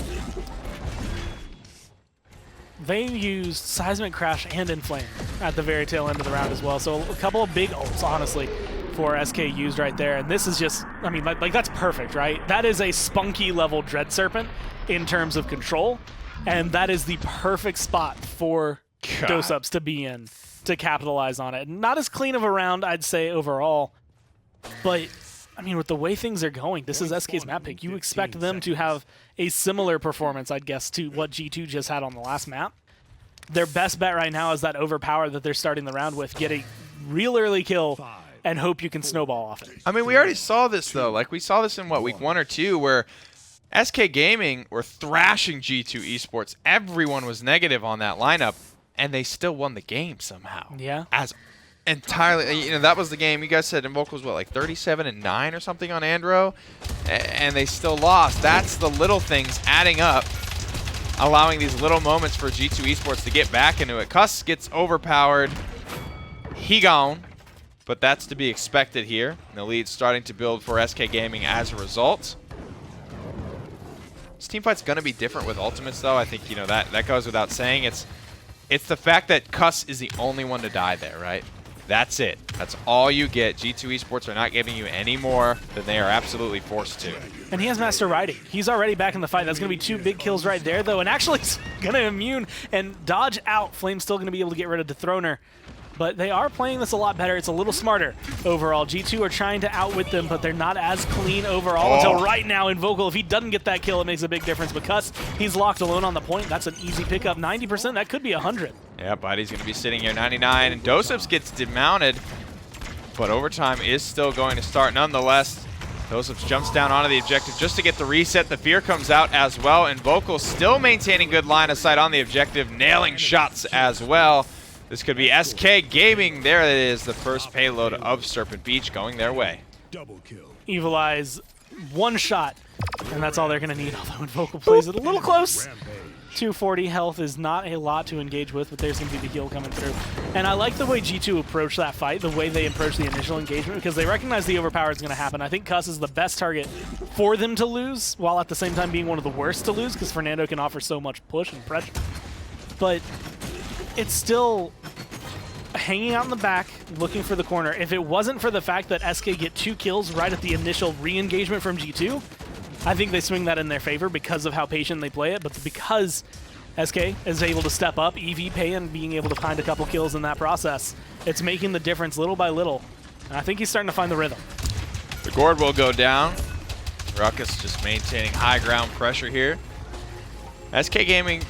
They used Seismic Crash and Inflame at the very tail end of the round as well, so a couple of big ults, honestly, for SK used right there. And this is just, I mean, like that's perfect, right? That is a spunky level Dread Serpent in terms of control, and that is the perfect spot for Dosups to be in to capitalize on it. Not as clean of a round, I'd say, overall, but I mean, with the way things are going, this is SK's map pick. You expect them to have a similar performance, I'd guess, to what G2 just had on the last map. Their best bet right now is that overpower that they're starting the round with. Get a real early kill and hope you can snowball off it. I mean, we already saw this, though. Like, we saw this in, what, week 1 or 2, where SK Gaming were thrashing G2 Esports. Everyone was negative on that lineup, and they still won the game somehow. Yeah. As entirely, you know, that was the game. You guys said Invoke was, what, like 37-9 or something on Andro? And they still lost. That's the little things adding up, allowing these little moments for G2 Esports to get back into it. Cuss gets overpowered. He gone. But that's to be expected here. And the lead's starting to build for SK Gaming as a result. This teamfight's going to be different with ultimates, though. I think, you know, that goes without saying. It's the fact that Cuss is the only one to die there, right? That's it. That's all you get. G2 Esports are not giving you any more than they are absolutely forced to. And he has Master Riding. He's already back in the fight. That's going to be 2 big kills right there, though. And actually, he's going to immune and dodge out. Flame's still going to be able to get rid of Dethroner. But they are playing this a lot better. It's a little smarter overall. G2 are trying to outwit them, but they're not as clean overall until right now in Vocal. If he doesn't get that kill, it makes a big difference. Because he's locked alone on the point, that's an easy pickup. 90%, that could be 100. Yeah, Buddy's going to be sitting here 99. And Dosups gets demounted, but overtime is still going to start nonetheless. Dosups jumps down onto the objective just to get the reset. The fear comes out as well, and Vocal still maintaining good line of sight on the objective, nailing shots as well. This could be SK Gaming. There it is, the first payload of Serpent Beach going their way. Evil Eye's one shot, and that's all they're going to need, although when Vocal plays it a little close. 240 health is not a lot to engage with, but there's going to be the heal coming through. And I like the way G2 approached that fight, the way they approached the initial engagement, because they recognize the overpower is going to happen. I think Cuss is the best target for them to lose, while at the same time being one of the worst to lose, because Fernando can offer so much push and pressure. But it's still hanging out in the back, looking for the corner. If it wasn't for the fact that SK get 2 kills right at the initial re-engagement from G2, I think they swing that in their favor because of how patient they play it, but because SK is able to step up, EV Payan being able to find a couple kills in that process, it's making the difference little by little. And I think he's starting to find the rhythm. Gourd will go down. Ruckus just maintaining high ground pressure here. SK Gaming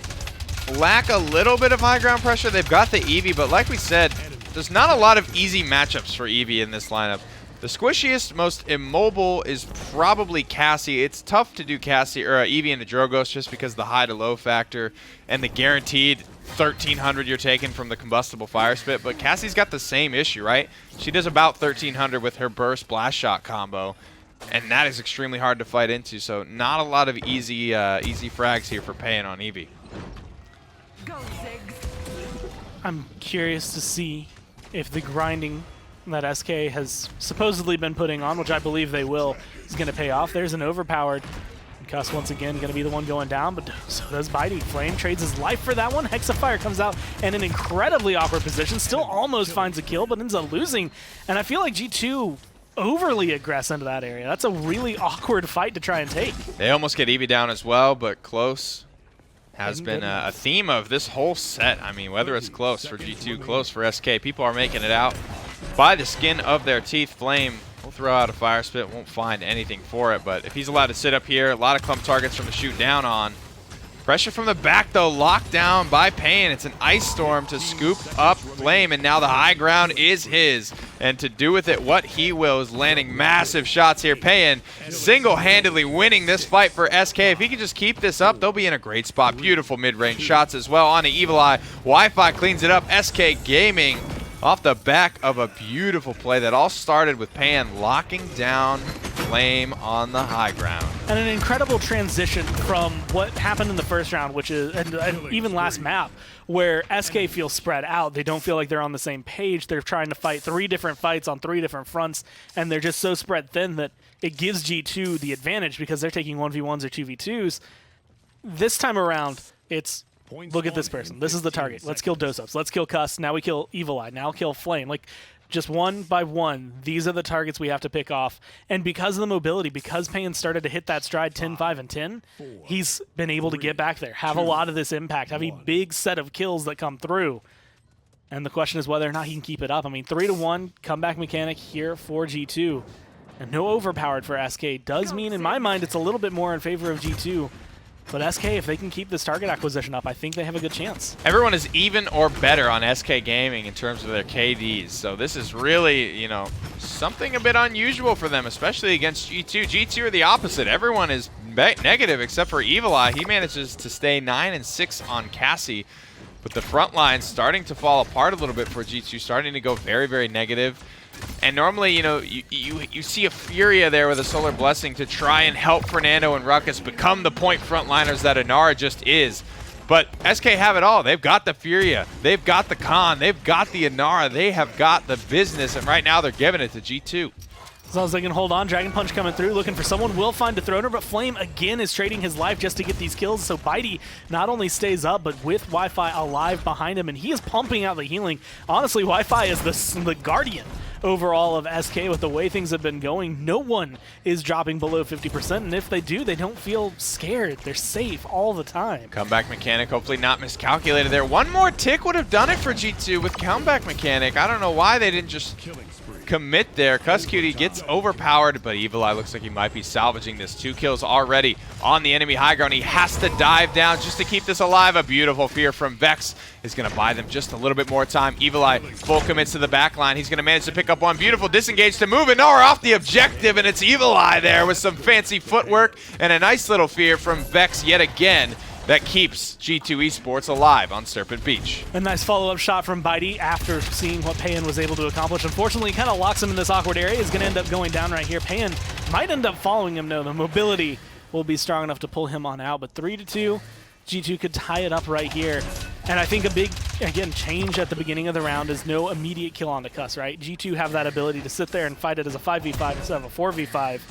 lack a little bit of high ground pressure. They've got the Eevee, but like we said, there's not a lot of easy matchups for Eevee in this lineup. The squishiest, most immobile is probably Cassie. It's tough to do Cassie or Eevee into Drogos just because of the high to low factor and the guaranteed 1300 you're taking from the combustible fire spit. But Cassie's got the same issue, right? She does about 1300 with her burst blast shot combo, and that is extremely hard to fight into. So not a lot of easy frags here for Payan on Eevee. I'm curious to see if the grinding that SK has supposedly been putting on, which I believe they will, is going to pay off. There's an overpowered. Cuss once again going to be the one going down, but so does Bitey. Flame trades his life for that one. Hexafire comes out in an incredibly awkward position. Still almost finds a kill, but ends up losing. And I feel like G2 overly aggress into that area. That's a really awkward fight to try and take. They almost get Eevee down as well, but close has been a theme of this whole set. I mean, whether it's close for G2, close for SK, people are making it out by the skin of their teeth. Flame will throw out a fire spit, won't find anything for it, but if he's allowed to sit up here, a lot of clump targets from the shoot down on. Pressure from the back, though, locked down by Payan. It's an ice storm to scoop up Flame, and now the high ground is his. And to do with it what he will is landing massive shots here. Payan single-handedly winning this fight for SK. If he can just keep this up, they'll be in a great spot. Beautiful mid-range shots as well on the Evil Eye. Wi-Fi cleans it up. SK Gaming off the back of a beautiful play that all started with Payan locking down Flame on the high ground. And an incredible transition from what happened in the first round, which is, and even last map, where SK feels spread out. They don't feel like they're on the same page. They're trying to fight 3 different fights on 3 different fronts, and they're just so spread thin that it gives G2 the advantage because they're taking 1v1s or 2v2s. This time around, it's look at this person. This is the target. Let's kill Dosups. Let's kill Cuss. Now we kill Evil Eye. Now kill Flame. Like, just one by one, these are the targets we have to pick off. And because of the mobility, because Payan started to hit that stride 10, 5, and 10, he's been able to get back there, have a lot of this impact, have a big set of kills that come through. And the question is whether or not he can keep it up. I mean, 3-1 comeback mechanic here for G2. And no overpowered for SK does mean, in my mind, it's a little bit more in favor of G2. But SK, if they can keep this target acquisition up, I think they have a good chance. Everyone is even or better on SK Gaming in terms of their KDs. So this is really, you know, something a bit unusual for them, especially against G2. G2 are the opposite. Everyone is negative except for Evil Eye. He manages to stay 9 and 6 on Cassie. But the front line starting to fall apart a little bit for G2, starting to go very, very negative. And normally, you know, you see a Furia there with a Solar Blessing to try and help Fernando and Ruckus become the point frontliners that Inara just is. But SK have it all. They've got the Furia. They've got the Khan. They've got the Inara. They have got the business. And right now, they're giving it to G2. As long as they can hold on, Dragon Punch coming through, looking for someone, will find a throner, but Flame again is trading his life just to get these kills, so Bitey not only stays up, but with Wi-Fi alive behind him, and he is pumping out the healing. Honestly, Wi-Fi is the guardian overall of SK with the way things have been going. No one is dropping below 50%, and if they do, they don't feel scared. They're safe all the time. Comeback mechanic, hopefully not miscalculated there. One more tick would have done it for G2 with comeback mechanic. I don't know why they didn't just commit there. Cuss Cutie gets overpowered, but Evil Eye looks like he might be salvaging this. 2 kills already on the enemy high ground. He has to dive down just to keep this alive. A beautiful fear from Vex is going to buy them just a little bit more time. Evil Eye full commits to the back line. He's going to manage to pick up one. Beautiful disengage to move, and now we're off the objective, and it's Evil Eye there with some fancy footwork and a nice little fear from Vex yet again. That keeps G2 Esports alive on Serpent Beach. A nice follow-up shot from Bitey after seeing what Payan was able to accomplish. Unfortunately, kind of locks him in this awkward area. He's going to end up going down right here. Payan might end up following him, though. The mobility will be strong enough to pull him on out. But 3-2, G2 could tie it up right here. And I think a big, again, change at the beginning of the round is no immediate kill on the Cuss, right? G2 have that ability to sit there and fight it as a 5v5 instead of a 4v5.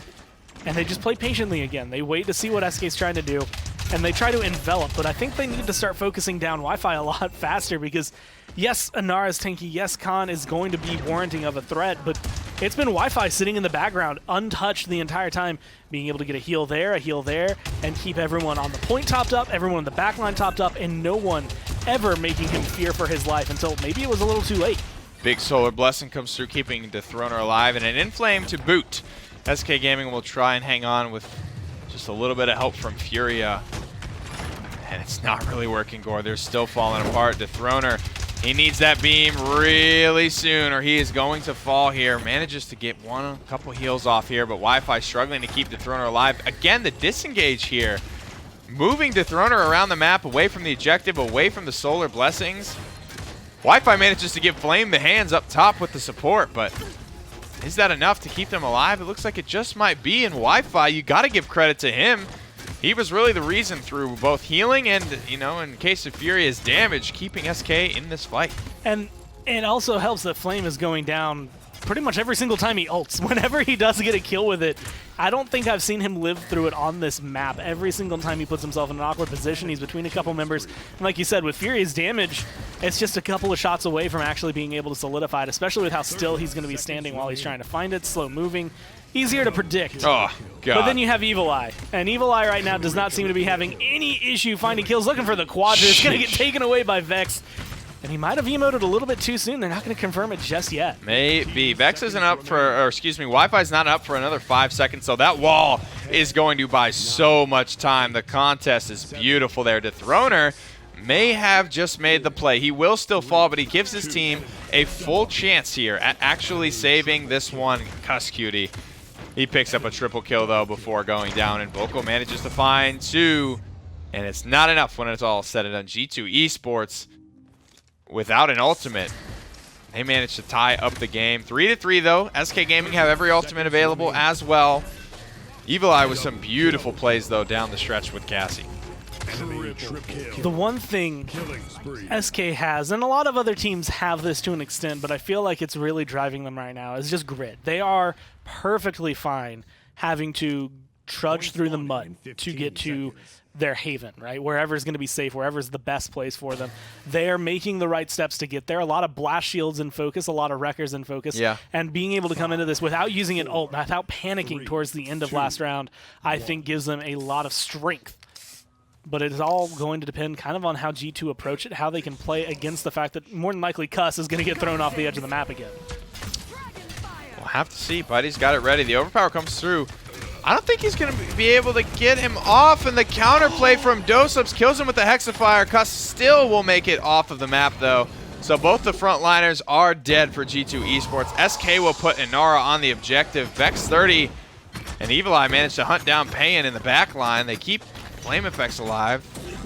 And they just play patiently again. They wait to see what SK's trying to do, and they try to envelop, but I think they need to start focusing down Wi-Fi a lot faster because, yes, Inara's tanky, yes, Khan is going to be warranting of a threat, but it's been Wi-Fi sitting in the background, untouched the entire time, being able to get a heal there, and keep everyone on the point topped up, everyone in the backline topped up, and no one ever making him fear for his life until maybe it was a little too late. Big Solar Blessing comes through, keeping the Throner alive, and an Inflame to boot. SK Gaming will try and hang on with just a little bit of help from Furia. And it's not really working, Gore. They're still falling apart. Dethroner, he needs that beam really soon or he is going to fall here. Manages to get a couple heals off here, but Wi-Fi struggling to keep Dethroner alive. Again, the disengage here. Moving Dethroner around the map, away from the objective, away from the solar blessings. Wi-Fi manages to give Flame the hands up top with the support, but is that enough to keep them alive? It looks like it just might be, and Wi-Fi, you got to give credit to him. He was really the reason through both healing and, you know, in case of Furia's damage, keeping SK in this fight. And it also helps that Flame is going down pretty much every single time he ults. Whenever he does get a kill with it, I don't think I've seen him live through it on this map. Every single time he puts himself in an awkward position, he's between a couple members. And like you said, with Furia's damage, it's just a couple of shots away from actually being able to solidify it, especially with how still he's going to be standing while he's trying to find it. Slow moving. Easier to predict. Oh, God. But then you have Evil Eye. And Evil Eye right now does not seem to be having any issue finding kills. Looking for the Quadra. It's going to get taken away by Vex. And he might have emoted a little bit too soon. They're not going to confirm it just yet. Maybe. Vex isn't up for, or excuse me, Wi-Fi's not up for another 5 seconds, so that wall is going to buy so much time. The contest is beautiful there. Dethroner may have just made the play. He will still fall, but he gives his team a full chance here at actually saving this one. Cuss Cutie. He picks up a triple kill, though, before going down, and Vocal manages to find 2, and it's not enough when it's all said and done. G2 Esports, without an ultimate, they managed to tie up the game. 3-3, though. SK Gaming have every ultimate available as well. Evil Eye with some beautiful plays, though, down the stretch with Cassie. The one thing SK has, and a lot of other teams have this to an extent, but I feel like it's really driving them right now, is just grit. They are perfectly fine having to trudge through the mud to get to their haven, right? Wherever's going to be safe, wherever's the best place for them. They're making the right steps to get there. A lot of blast shields in focus, a lot of wreckers in focus. Yeah. And being able to come into this without using an ult, without panicking towards the end of last round, I think gives them a lot of strength. But it is all going to depend kind of on how G2 approach it, how they can play against the fact that more than likely Cuss is going to get thrown off the edge of the map again. We'll have to see. Buddy's got it ready. The overpower comes through. I don't think he's going to be able to get him off, and the counterplay from Dosups kills him with the Hexafire. Cuss still will make it off of the map, though. So both the frontliners are dead for G2 Esports. SK will put Inara on the objective. Vex 30 and Evil Eye managed to hunt down Payan in the back line. They keep Flame Effects alive.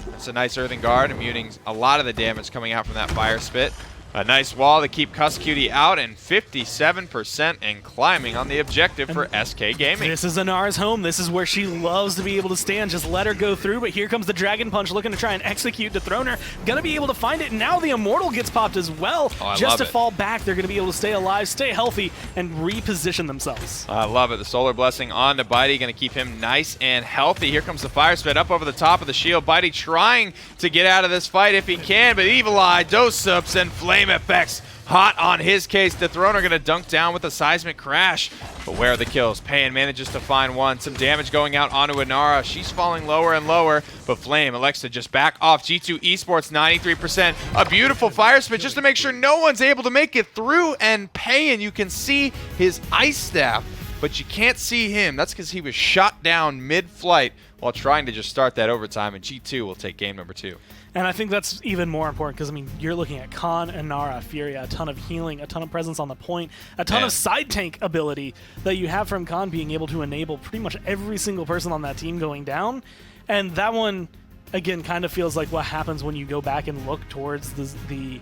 That's a nice Earthen Guard, muting a lot of the damage coming out from that Fire Spit. A nice wall to keep Cuss Cutie out, and 57% and climbing on the objective for SK Gaming. This is Inara's home. This is where she loves to be able to stand. Just let her go through, but here comes the Dragon Punch looking to try and execute Dethroner. Gonna be able to find it. Now the Immortal gets popped as well. Just to fall back, they're gonna be able to stay alive, stay healthy, and reposition themselves. I love it. The Solar Blessing on to Bitey, gonna keep him nice and healthy. Here comes the Fire Spit up over the top of the shield. Bitey trying to get out of this fight if he can, but Evil Eye, Dosups, and Flame Effects hot on his case. Dethroner gonna dunk down with a Seismic Crash. But where are the kills? Payan manages to find one. Some damage going out onto Inara. She's falling lower and lower, but Flame elects to just back off. G2 Esports 93%. A beautiful Fire Spit just to make sure no one's able to make it through, and Payan, you can see his Ice Staff, but you can't see him. That's because he was shot down mid-flight while trying to just start that overtime, and G2 will take game number 2. And I think that's even more important because, I mean, you're looking at Khan, Inara, Furia, a ton of healing, a ton of presence on the point, a ton of side tank ability that you have from Khan being able to enable pretty much every single person on that team going down. And that one, again, kind of feels like what happens when you go back and look towards the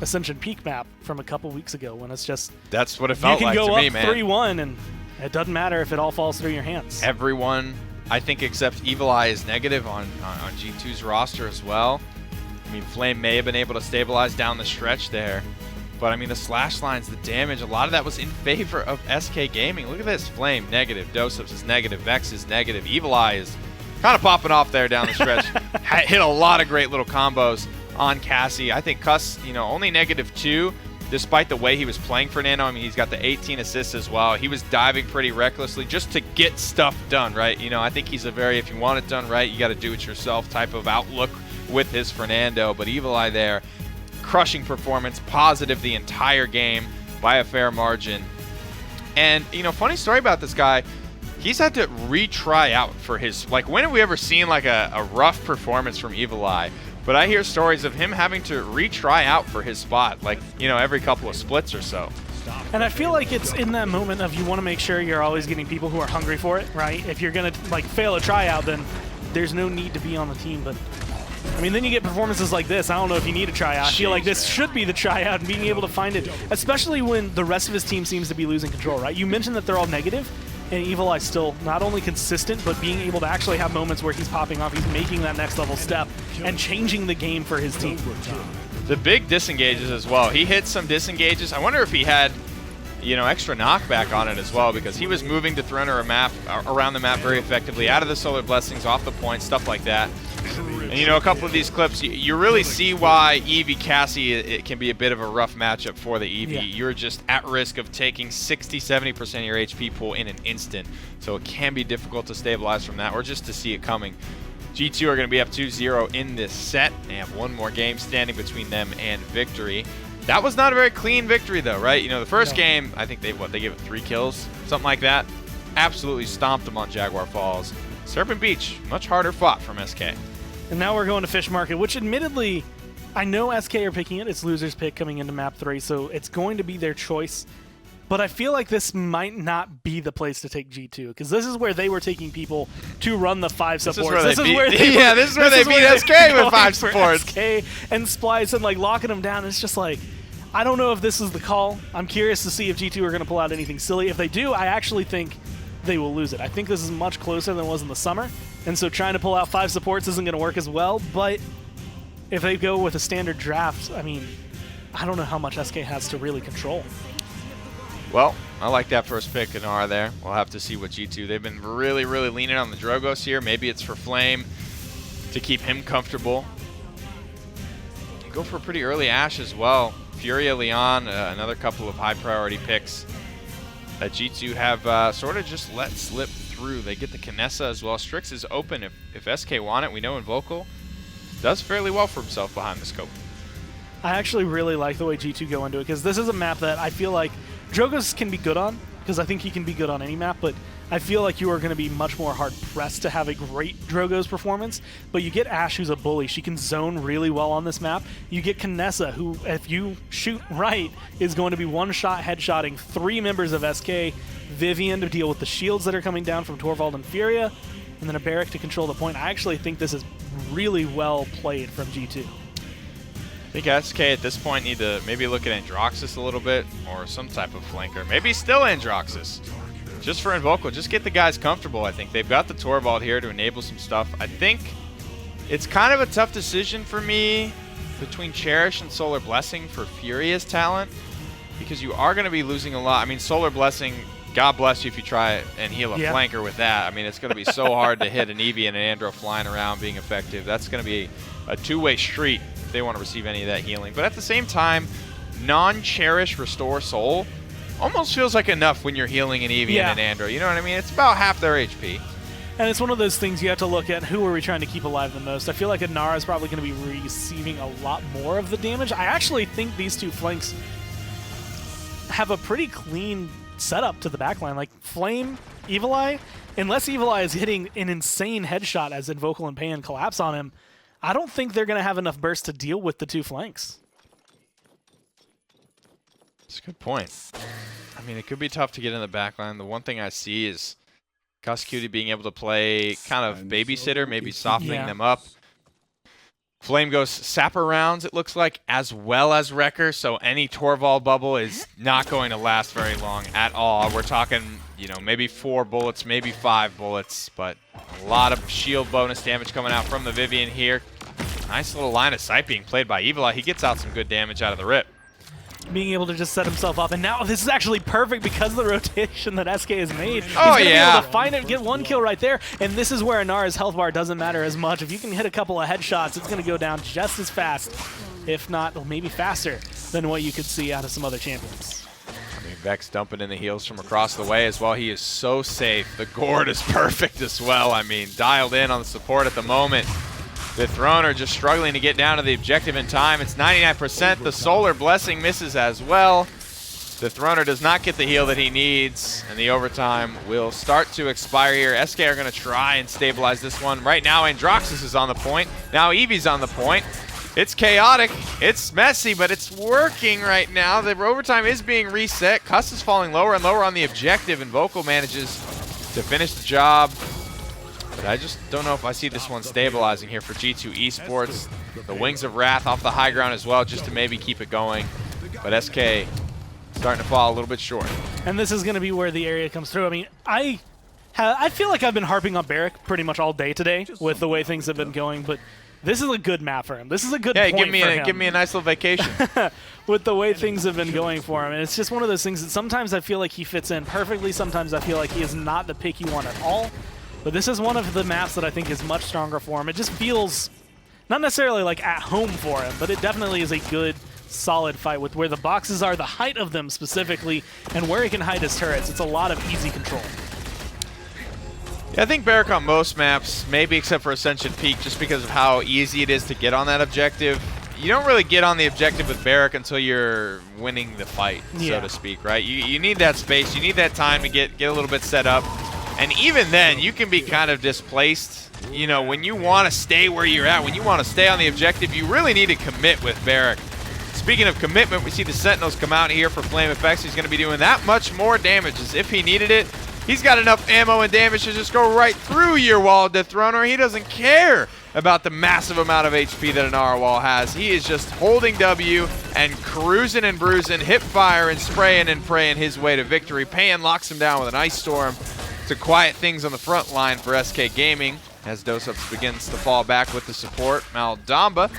Ascension Peak map from a couple weeks ago when it's just... That's what it felt like to me, man. You can go up 3-1 and it doesn't matter if it all falls through your hands. Everyone, I think, except Evil Eye is negative on G2's roster as well. I mean, Flame may have been able to stabilize down the stretch there, but I mean, the slash lines, the damage, a lot of that was in favor of SK Gaming. Look at this. Flame, negative. Dosups is negative. Vex is negative. Evil Eye is kind of popping off there down the stretch. Hit a lot of great little combos on Cassie. I think Cuss, you know, only -2. Despite the way he was playing Fernando. I mean, he's got the 18 assists as well. He was diving pretty recklessly just to get stuff done, right? You know, I think he's a very, if you want it done right, you got to do it yourself type of outlook with his Fernando. But Evil Eye there, crushing performance, positive the entire game by a fair margin. And, you know, funny story about this guy, he's had to retry out for his, like, when have we ever seen like a rough performance from Evil Eye? But I hear stories of him having to retry out for his spot, like, you know, every couple of splits or so. And I feel like it's in that moment of you want to make sure you're always getting people who are hungry for it, right? If you're going to, like, fail a tryout, then there's no need to be on the team. But, I mean, then you get performances like this. I don't know if you need a tryout. I feel like this should be the tryout and being able to find it, especially when the rest of his team seems to be losing control, right? You mentioned that they're all negative, and Evil Eye's still not only consistent, but being able to actually have moments where he's popping off, he's making that next level step and changing the game for his team. The big disengages as well. He hit some disengages. I wonder if he had, you know, extra knockback on it as well, because he was moving to Throne around the map very effectively, out of the Solar Blessings, off the point, stuff like that. And, you know, a couple of these clips, you really see why Eevee Cassie, it can be a bit of a rough matchup for the Eevee. Yeah. You're just at risk of taking 60-70% of your HP pool in an instant. So it can be difficult to stabilize from that, or just to see it coming. G2 are going to be up 2-0 in this set. They have one more game standing between them and victory. That was not a very clean victory, though, right? You know, the first game, I think they gave it 3 kills, something like that. Absolutely stomped them on Jaguar Falls. Serpent Beach, much harder fought from SK. And now we're going to Fish Market, which admittedly, I know SK are picking it. It's loser's pick coming into map 3, so it's going to be their choice. But I feel like this might not be the place to take G2, because this is where they were taking people to run the 5 supports. This is where they beat SK with 5 supports. SK and Splice and like locking them down. It's just like, I don't know if this is the call. I'm curious to see if G2 are going to pull out anything silly. If they do, I actually think they will lose it. I think this is much closer than it was in the summer. And so trying to pull out 5 supports isn't going to work as well. But if they go with a standard draft, I mean, I don't know how much SK has to really control. Well, I like that first pick, Anar, there. We'll have to see what G2. They've been really, really leaning on the Drogos here. Maybe it's for Flame to keep him comfortable. You go for a pretty early Ashe as well. Furia, Leon, another couple of high-priority picks that G2 have sort of just let slip through. They get the Kinessa as well. Strix is open if SK want it. We know Invocal does fairly well for himself behind the scope. I actually really like the way G2 go into it, because this is a map that I feel like Drogos can be good on, because I think he can be good on any map, but I feel like you are going to be much more hard-pressed to have a great Drogos performance. But you get Ashe, who's a bully. She can zone really well on this map. You get Kinessa, who, if you shoot right, is going to be one-shot headshotting 3 members of SK, Vivian to deal with the shields that are coming down from Torvald and Furia, and then a Barrack to control the point. I actually think this is really well played from G2. I think SK at this point need to maybe look at Androxus a little bit, or some type of flanker. Maybe still Androxus. Just for Invocal, just get the guys comfortable, I think. They've got the Torvald here to enable some stuff. I think it's kind of a tough decision for me between Cherish and Solar Blessing for Furia's talent, because you are going to be losing a lot. I mean, Solar Blessing, God bless you if you try and heal a flanker with that. I mean, it's going to be so hard to hit an Eevee and an Andro flying around being effective. That's going to be a two-way street if they want to receive any of that healing. But at the same time, non-Cherish Restore Soul almost feels like enough when you're healing an Eevee and an Andro. You know what I mean? It's about half their HP. And it's one of those things you have to look at, who are we trying to keep alive the most. I feel like Inara is probably going to be receiving a lot more of the damage. I actually think these two flanks have a pretty clean setup to the backline. Like Flame, Evil Eye, unless Evil Eye is hitting an insane headshot as Invocal and Pan collapse on him, I don't think they're going to have enough burst to deal with the 2 flanks. That's a good point. I mean, it could be tough to get in the backline. The one thing I see is Coscutie being able to play kind of babysitter, maybe softening them up. Flame goes Sapper rounds, it looks like, as well as Wrecker, so any Torvald bubble is not going to last very long at all. We're talking, you know, maybe 4 bullets, maybe 5 bullets, but a lot of shield bonus damage coming out from the Vivian here. Nice little line of sight being played by Evil Eye. He gets out some good damage out of the rip. Being able to just set himself up, and now this is actually perfect because of the rotation that SK has made. He's oh, gonna yeah. be able to find it, get 1 kill right there, and this is where Inara's health bar doesn't matter as much. If you can hit a couple of headshots, it's going to go down just as fast, if not maybe faster, than what you could see out of some other champions. I mean, Vex dumping in the heals from across the way as well. He is so safe. The gourd is perfect as well. I mean, dialed in on the support at the moment. The Throne are just struggling to get down to the objective in time. It's 99%. The Solar Blessing misses as well. The Throner does not get the heal that he needs, and the overtime will start to expire here. SK are going to try and stabilize this one. Right now, Androxus is on the point. Now Eevee's on the point. It's chaotic. It's messy, but it's working right now. The overtime is being reset. Cuss is falling lower and lower on the objective, and Vocal manages to finish the job. But I just don't know if I see this one stabilizing here for G2 Esports. The Wings of Wrath off the high ground as well, just to maybe keep it going. But SK starting to fall a little bit short. And this is going to be where the area comes through. I mean, I feel like I've been harping on Barrick pretty much all day today with the way things have been going, but this is a good map for him. This is a good point for him. Give me a nice little vacation. With the way things have been going for him. And it's just one of those things that sometimes I feel like he fits in perfectly. Sometimes I feel like he is not the pick you want at all. But this is one of the maps that I think is much stronger for him. It just feels not necessarily like at home for him, but it definitely is a good, solid fight with where the boxes are, the height of them specifically, and where he can hide his turrets. It's a lot of easy control. Yeah, I think Barrick on most maps, maybe except for Ascension Peak, just because of how easy it is to get on that objective. You don't really get on the objective with Barrick until you're winning the fight, so to speak, right? You need that space. You need that time to get a little bit set up. And even then, you can be kind of displaced. You know, when you want to stay where you're at, when you want to stay on the objective, you really need to commit with Barrick. Speaking of commitment, we see the Sentinels come out here for Flame Effects. He's going to be doing that much more damage as if he needed it. He's got enough ammo and damage to just go right through your wall, Death Throner. He doesn't care about the massive amount of HP that an Narwhal has. He is just holding W and cruising and bruising, hip fire and spraying and praying his way to victory. Pan locks him down with an Ice Storm to quiet things on the front line for SK Gaming as Dosups begins to fall back with the support. Maldamba.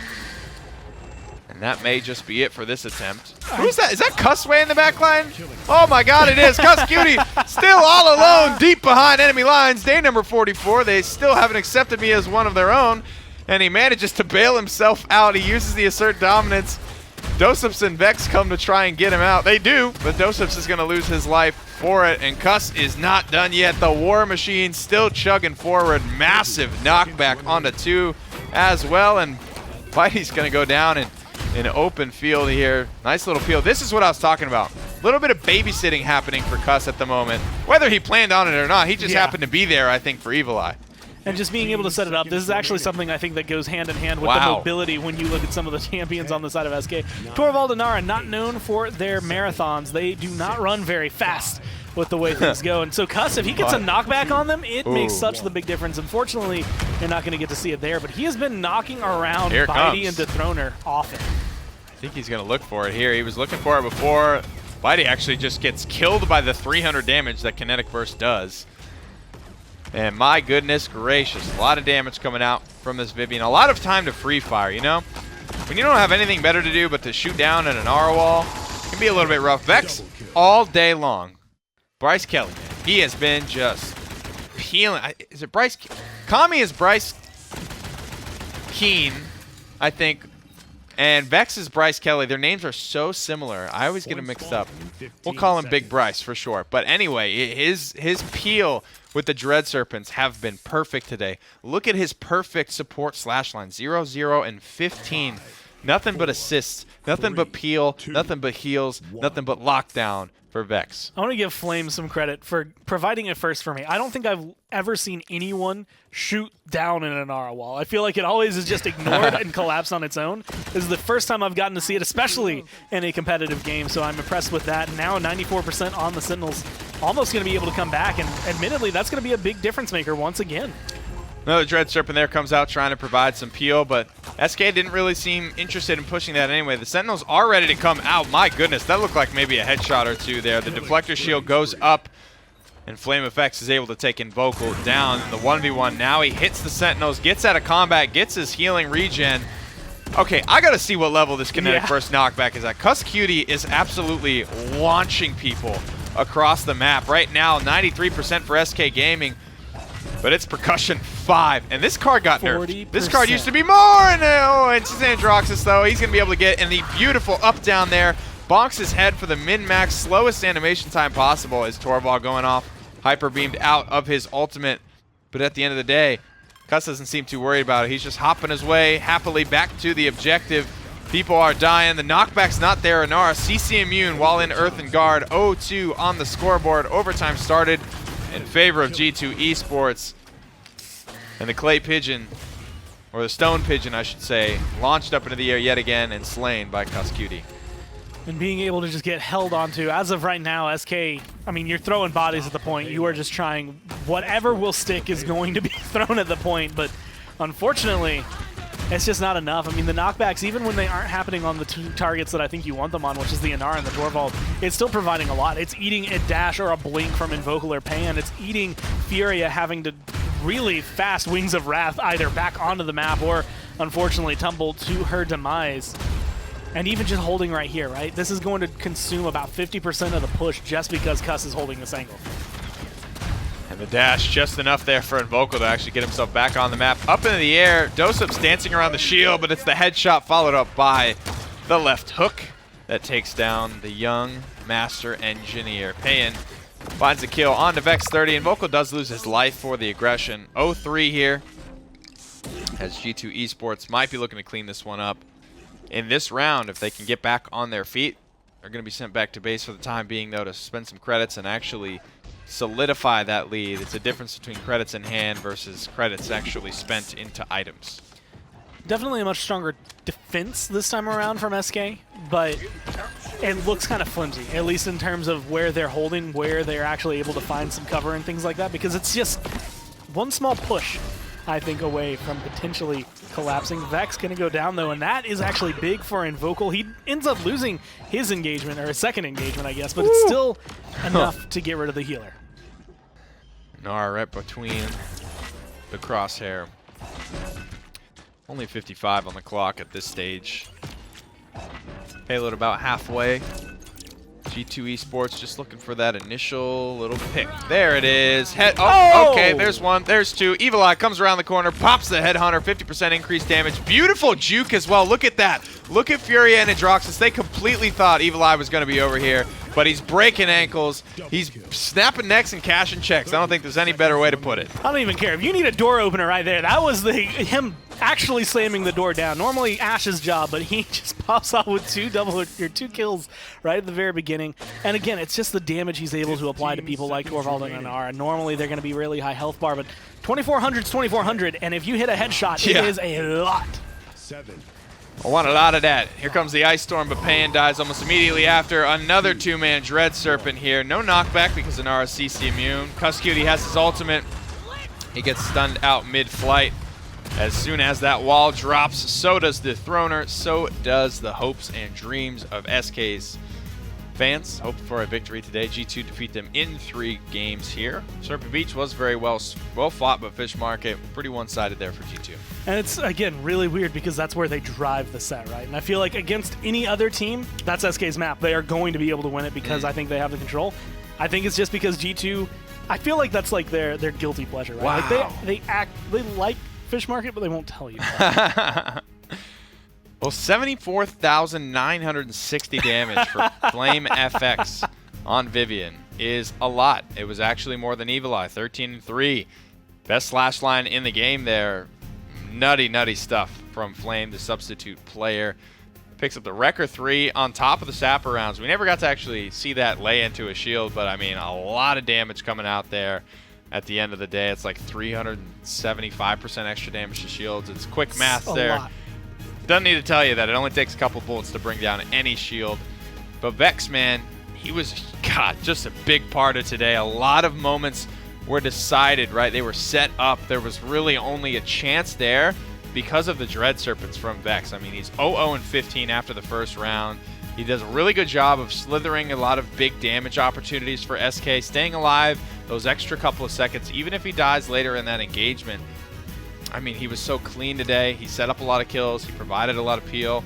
And that may just be it for this attempt. Who's that? Is that Cussway in the back line? Oh my god, it is. Cuss Cutie still all alone deep behind enemy lines. Day number 44. They still haven't accepted me as one of their own. And he manages to bail himself out. He uses the Assert Dominance. Dosups and Vex come to try and get him out. They do, but Dosups is going to lose his life for it. And Cuss is not done yet. The War Machine still chugging forward. Massive knockback onto 2 as well. And Bitey's going to go down in open field here. Nice little field. This is what I was talking about. A little bit of babysitting happening for Cuss at the moment. Whether he planned on it or not, he just happened to be there, I think, for Evil Eye. And just being able to set it up. This is actually something I think that goes hand in hand with the mobility when you look at some of the champions on the side of SK. Torvald and Nara, not known for their marathons. They do not run very fast with the way things go. And so Cuss, if he gets a knockback on them, it makes such the big difference. Unfortunately, you're not going to get to see it there, but he has been knocking around Bitey and Dethroner often. I think he's going to look for it here. He was looking for it before. Bitey actually just gets killed by the 300 damage that Kinetic Burst does. And my goodness gracious, a lot of damage coming out from this Vivian. A lot of time to free fire, you know? When you don't have anything better to do but to shoot down at an Narwhal, it can be a little bit rough. Vex all day long. Bryce Kelly, he has been just peeling. Is it Bryce? Kami is Bryce Keane, I think. And Vex is Bryce Kelly. Their names are so similar. I always get them mixed up. We'll call him Big Bryce for short. But anyway, his peel with the Dread Serpents have been perfect today. Look at his perfect support slash line. 0, 0, and 15. Nothing but assists. Nothing but peel. Nothing but heals. Nothing but lockdown for Vex. I want to give Flame some credit for providing it first for me. I don't think I've ever seen anyone shoot down in an Narwhal. I feel like it always is just ignored and collapsed on its own. This is the first time I've gotten to see it, especially in a competitive game, so I'm impressed with that. Now 94% on the Sentinels, almost going to be able to come back, and admittedly, that's going to be a big difference maker once again. Another Dread Serpent there comes out trying to provide some peel, but SK didn't really seem interested in pushing that anyway. The Sentinels are ready to come out. My goodness, that looked like maybe a headshot or two there. The Deflector Shield goes up, and Flame Effects is able to take Invocal down in the 1v1. Now he hits the Sentinels, gets out of combat, gets his healing regen. Okay, I gotta see what level this Kinetic Burst knockback is at. Cuss Cutie is absolutely launching people across the map. Right now, 93% for SK Gaming. But it's Percussion 5, and this card got nerfed. 40%. This card used to be more, and it's Androxus, though. He's going to be able to get in the beautiful up-down there. Bonks his head for the min-max, slowest animation time possible as Torvald going off, hyper-beamed out of his ultimate. But at the end of the day, Cuss doesn't seem too worried about it. He's just hopping his way happily back to the objective. People are dying. The knockback's not there. Inara CC immune while in Earthen Guard. 0-2 on the scoreboard. Overtime started in favor of G2 Esports. And the clay pigeon, or the stone pigeon I should say, launched up into the air yet again and slain by Coscutie. And being able to just get held onto, as of right now, SK, I mean, you're throwing bodies at the point. You are just trying, whatever will stick is going to be thrown at the point, but unfortunately, it's just not enough. I mean, the knockbacks, even when they aren't happening on the two targets that I think you want them on, which is the Inara and the Dorvald, it's still providing a lot. It's eating a dash or a blink from Invocal or Pan. It's eating Furia having to really fast Wings of Wrath either back onto the map or, unfortunately, tumble to her demise. And even just holding right here, right? This is going to consume about 50% of the push just because Cuss is holding this angle. And the dash just enough there for Invocal to actually get himself back on the map. Up into the air, Dosup's dancing around the shield, but it's the headshot followed up by the left hook that takes down the young Master Engineer. Payan finds a kill on to Vex 30. Invocal does lose his life for the aggression. 0-3 here, as G2 Esports might be looking to clean this one up. In this round, if they can get back on their feet, they're going to be sent back to base for the time being, though, to spend some credits and actually solidify that lead. It's a difference between credits in hand versus credits actually spent into items. Definitely a much stronger defense this time around from SK, but it looks kind of flimsy, at least in terms of where they're holding, where they're actually able to find some cover and things like that, because it's just one small push, I think, away from potentially collapsing. Vex going to go down, though, and that is actually big for Invocal. He ends up losing his engagement, or his second engagement, I guess, but it's still enough to get rid of the healer. Nara right between the crosshair. Only 55 on the clock at this stage. Payload about halfway. G2 Esports just looking for that initial little pick. There it is. Okay, there's one, there's two. Evil Eye comes around the corner, pops the Headhunter, 50% increased damage. Beautiful juke as well. Look at that. Look at Furia and Adroxus. They completely thought Evil Eye was going to be over here, but he's breaking ankles. He's snapping necks and cashing checks. I don't think there's any better way to put it. I don't even care. If you need a door opener right there, that was him actually slamming the door down. Normally Ash's job, but he just pops out with two kills right at the very beginning. And again, it's just the damage he's able to apply to people like Dorvald and Inara. Normally they're going to be really high health bar, but 2400 is 2400, and if you hit a headshot, it is a lot. I want a lot of that. Here comes the Ice Storm, but Payan dies almost immediately after. Another two-man Dread Serpent here. No knockback because Inara CC immune. Coscutie has his ultimate. He gets stunned out mid-flight. As soon as that wall drops, so does the Throner, so does the hopes and dreams of SK's fans. Hope for a victory today. G2 defeat them in 3 games here. Serpent Beach was very well fought, but Fish Market pretty one-sided there for G2. And it's, again, really weird because that's where they drive the set, right? And I feel like against any other team, that's SK's map. They are going to be able to win it because I think they have the control. I think it's just because G2, I feel like that's like their guilty pleasure, right? Wow. Like they like Fish Market, but they won't tell you. Well, 74,960 damage for Flame FX on Vivian is a lot. It was actually more than Evil Eye, 13-3. Best slash line in the game there. Nutty stuff from Flame, the substitute player. Picks up the Wrecker 3 on top of the Sapper rounds. We never got to actually see that lay into a shield, but I mean, a lot of damage coming out there. At the end of the day, it's like 375% extra damage to shields. It's quick math there. Lot. Doesn't need to tell you that it only takes a couple bullets to bring down any shield. But Vex, man, he was, God, just a big part of today. A lot of moments were decided, right? They were set up. There was really only a chance there because of the Dread Serpents from Vex. I mean, he's 0-0-15 after the first round. He does a really good job of slithering a lot of big damage opportunities for SK, staying alive those extra couple of seconds, even if he dies later in that engagement. I mean, he was so clean today. He set up a lot of kills. He provided a lot of peel.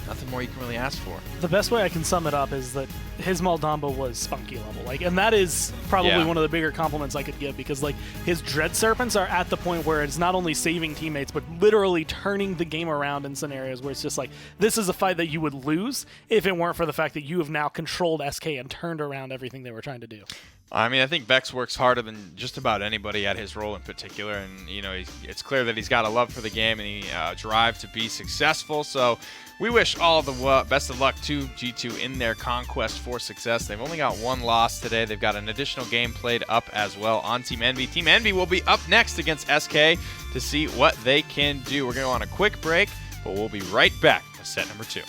Nothing more you can really ask for. The best way I can sum it up is that his Maldamba was spunky level, and that is probably one of the bigger compliments I could give, because his Dread Serpents are at the point where it's not only saving teammates but literally turning the game around in scenarios where it's just like, this is a fight that you would lose if it weren't for the fact that you have now controlled SK and turned around everything they were trying to do. I mean, I think Bex works harder than just about anybody at his role in particular, and it's clear that he's got a love for the game and a drive to be successful. So we wish all the best of luck to G2 in their conquest for success. They've only got one loss today. They've got an additional game played up as well on Team Envy. Team Envy will be up next against SK to see what they can do. We're going to go on a quick break, but we'll be right back with set number 2.